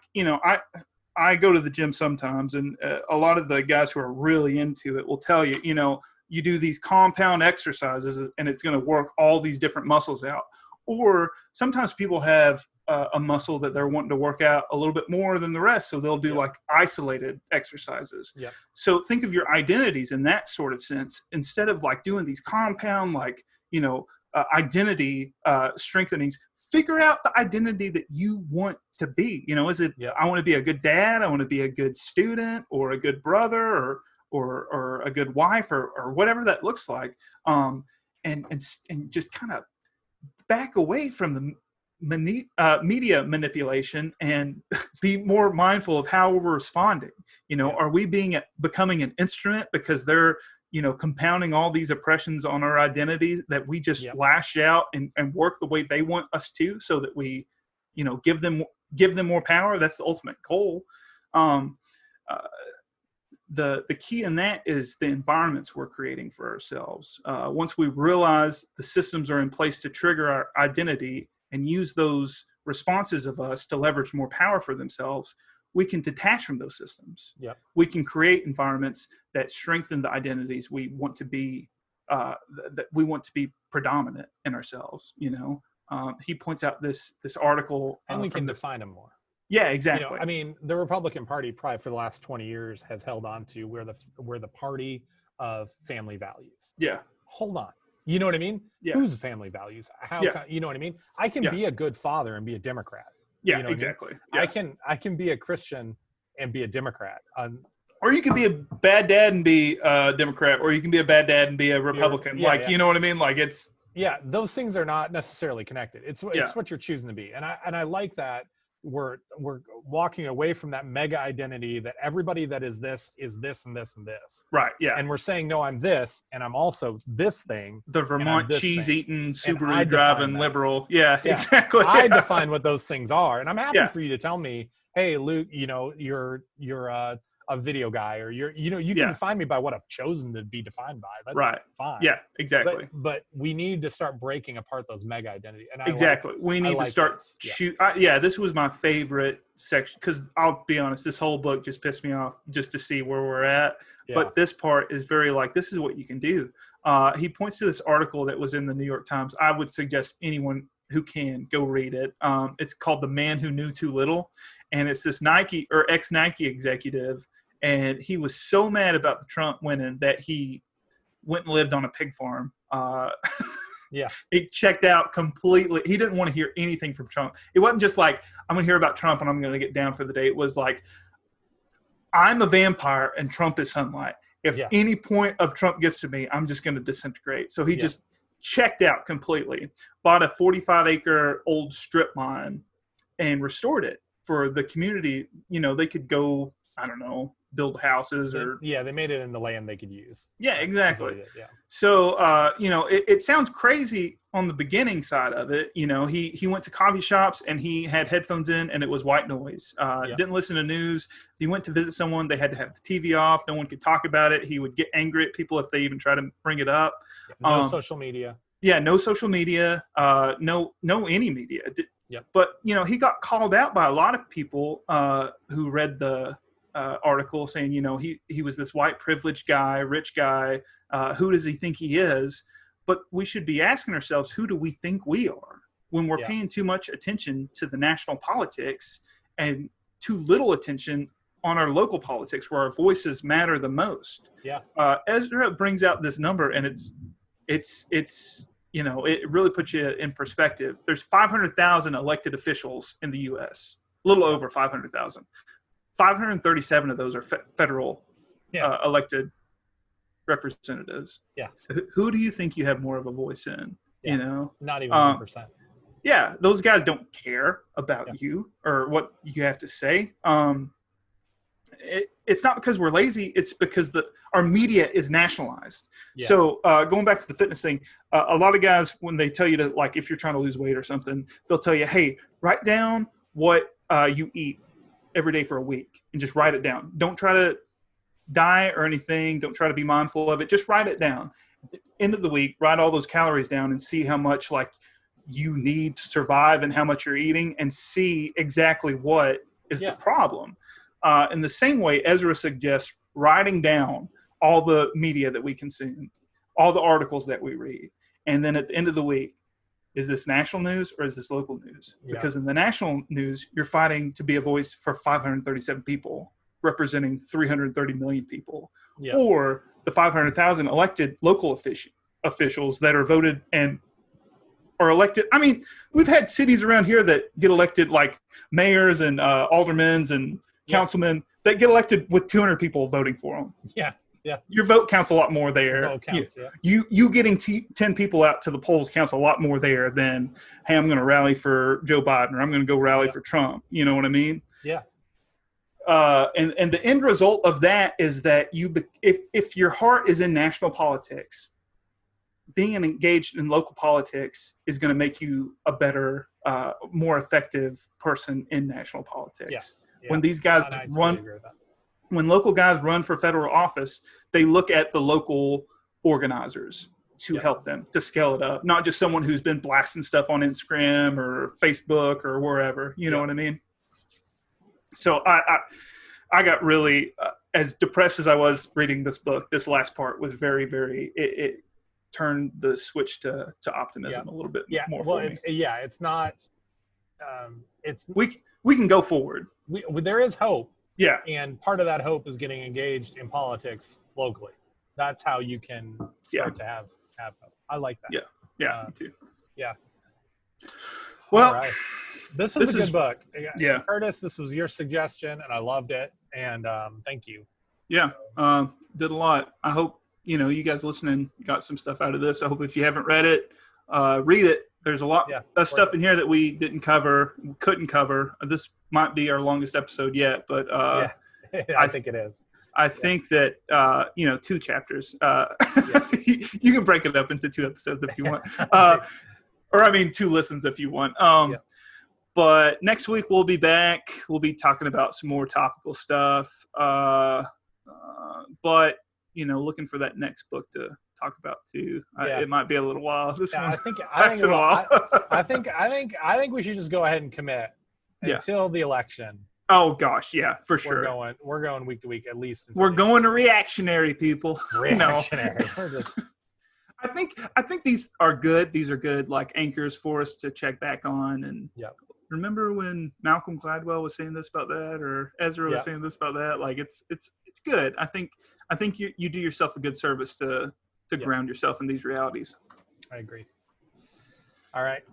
I go to the gym sometimes, and a lot of the guys who are really into it will tell you, you do these compound exercises and it's going to work all these different muscles out. Or sometimes people have a muscle that they're wanting to work out a little bit more than the rest. So they'll do like isolated exercises. Yeah. So think of your identities in that sort of sense, instead of like doing these compound, identity strengthenings. Figure out the identity that you want to be. Is it, I want to be a good dad, I want to be a good student, or a good brother, or a good wife, or whatever that looks like, and just kind of back away from media manipulation and be more mindful of how we're responding. Are we becoming an instrument because they're, compounding all these oppressions on our identities that we just lash out and work the way they want us to, so that we, give them more power? That's the ultimate goal. The key in that is the environments we're creating for ourselves. Once we realize the systems are in place to trigger our identity and use those responses of us to leverage more power for themselves, we can detach from those systems. Yep. We can create environments that strengthen the identities we want to be, that we want to be predominant in ourselves. He points out this article, and we can define them more. Yeah, exactly. The Republican Party probably for the last 20 years has held on to we're the party of family values. Yeah. Hold on. You know what I mean? Yeah. Whose family values? You know what I mean? I can be a good father and be a Democrat. Yeah, you know exactly. I mean? I can be a Christian and be a Democrat. Or you can be a bad dad and be a Democrat, or you can be a bad dad and be a Republican. You know what I mean? Like it's. Yeah, those things are not necessarily connected. It's what you're choosing to be. And I like that we're walking away from that mega identity that everybody that is this and this and this. Right. Yeah. And we're saying, no, I'm this, and I'm also this thing. The Vermont cheese eating, Subaru driving liberal. Yeah, exactly. I define what those things are, and I'm happy for you to tell me, hey, Luke, you're a video guy, or you can define me by what I've chosen to be defined by. That's fine. Yeah, exactly. But we need to start breaking apart those mega identities. And we need to start this was my favorite section, because I'll be honest, this whole book just pissed me off just to see where we're at. Yeah. But this part is very this is what you can do. He points to this article that was in the New York Times. I would suggest anyone who can go read it. It's called "The Man Who Knew Too Little," and it's this Nike or ex-Nike executive. And he was so mad about the Trump winning that he went and lived on a pig farm. He checked out completely. He didn't want to hear anything from Trump. It wasn't just like, I'm going to hear about Trump and I'm going to get down for the day. It was like, I'm a vampire and Trump is sunlight. If any point of Trump gets to me, I'm just going to disintegrate. So he just checked out completely, bought a 45-acre old strip mine and restored it for the community. They could go, I don't know, build houses or they made it in the land they could use. Yeah, exactly. So it sounds crazy on the beginning side of it. He went to coffee shops and he had headphones in and it was white noise. Didn't listen to news. If he went to visit someone, they had to have the TV off. No one could talk about it. He would get angry at people if they even try to bring it up. No social media. Yeah, no social media. No any media. But he got called out by a lot of people who read the article, saying, he was this white privileged guy, rich guy. Who does he think he is? But we should be asking ourselves, who do we think we are when we're paying too much attention to the national politics and too little attention on our local politics, where our voices matter the most? Ezra brings out this number, and it's it really puts you in perspective. There's 500,000 elected officials in the U.S., a little over 500,000. 537 of those are federal elected representatives. Yeah. So who do you think you have more of a voice in? Not even 1%. Yeah, those guys don't care about you or what you have to say. It's not because we're lazy. It's because our media is nationalized. Yeah. So going back to the fitness thing, a lot of guys, when they tell you to, like, if you're trying to lose weight or something, they'll tell you, hey, write down what you eat every day for a week and just write it down. Don't try to diet or anything. Don't try to be mindful of it. Just write it down. At the end of the week, write all those calories down and see how much you need to survive and how much you're eating, and see exactly what is the problem. In the same way, Ezra suggests writing down all the media that we consume, all the articles that we read. And then at the end of the week, is this national news or is this local news? Because in the national news, you're fighting to be a voice for 537 people representing 330 million people, or the 500,000 elected local officials that are voted and are elected. I mean, we've had cities around here that get elected, like mayors and aldermen and councilmen that get elected with 200 people voting for them. Yeah. Your vote counts a lot more there. Vote counts, You getting 10 people out to the polls counts a lot more there than, hey, I'm going to rally for Joe Biden or I'm going to go rally for Trump. You know what I mean? Yeah. And the end result of that is that if your heart is in national politics, being engaged in local politics is going to make you a better, more effective person in national politics. Yes. Yeah. When these guys when local guys run for federal office, they look at the local organizers to help them to scale it up, not just someone who's been blasting stuff on Instagram or Facebook or wherever. You know what I mean? So I got really as depressed as I was reading this book. This last part was very, very. It turned the switch to optimism a little bit more. Well, for me. It's not. We can go forward. There is hope. Yeah. And part of that hope is getting engaged in politics locally. That's how you can start to have hope. I like that. Yeah. Me too. Yeah. Well, right. This was a good book. Yeah. Curtis, this was your suggestion and I loved it. And thank you. Yeah. Did a lot. I hope, you guys listening got some stuff out of this. I hope if you haven't read it, read it. There's a lot of stuff in here that we couldn't cover. This might be our longest episode yet, but I think it is. I think that 2 chapters. You can break it up into 2 episodes if you want, or 2 listens if you want. But next week we'll be back. We'll be talking about some more topical stuff. But looking for that next book to talk about too. It might be a little while. I think we should just go ahead and commit until the election. Oh gosh, yeah, for sure. We're going week to week at least. We're going to reactionary, people. Reactionary. I think these are good. These are good like anchors for us to check back on. And remember when Malcolm Gladwell was saying this about that, or Ezra was saying this about that? Like it's good. I think you do yourself a good service to ground yourself in these realities. I agree. All right,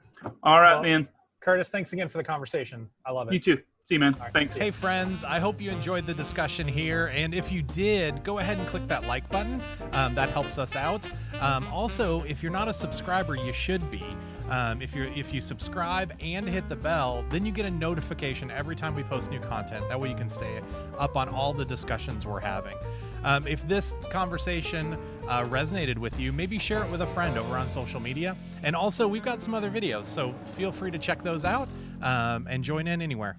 man. Curtis, thanks again for the conversation. I love it. You too. See you, man. Right. Thanks. Hey, friends. I hope you enjoyed the discussion here. And if you did, go ahead and click that like button. That helps us out. Also, if you're not a subscriber, you should be. If you subscribe and hit the bell, then you get a notification every time we post new content. That way you can stay up on all the discussions we're having. If this conversation resonated with you, maybe share it with a friend over on social media. And also, we've got some other videos, so feel free to check those out and join in anywhere.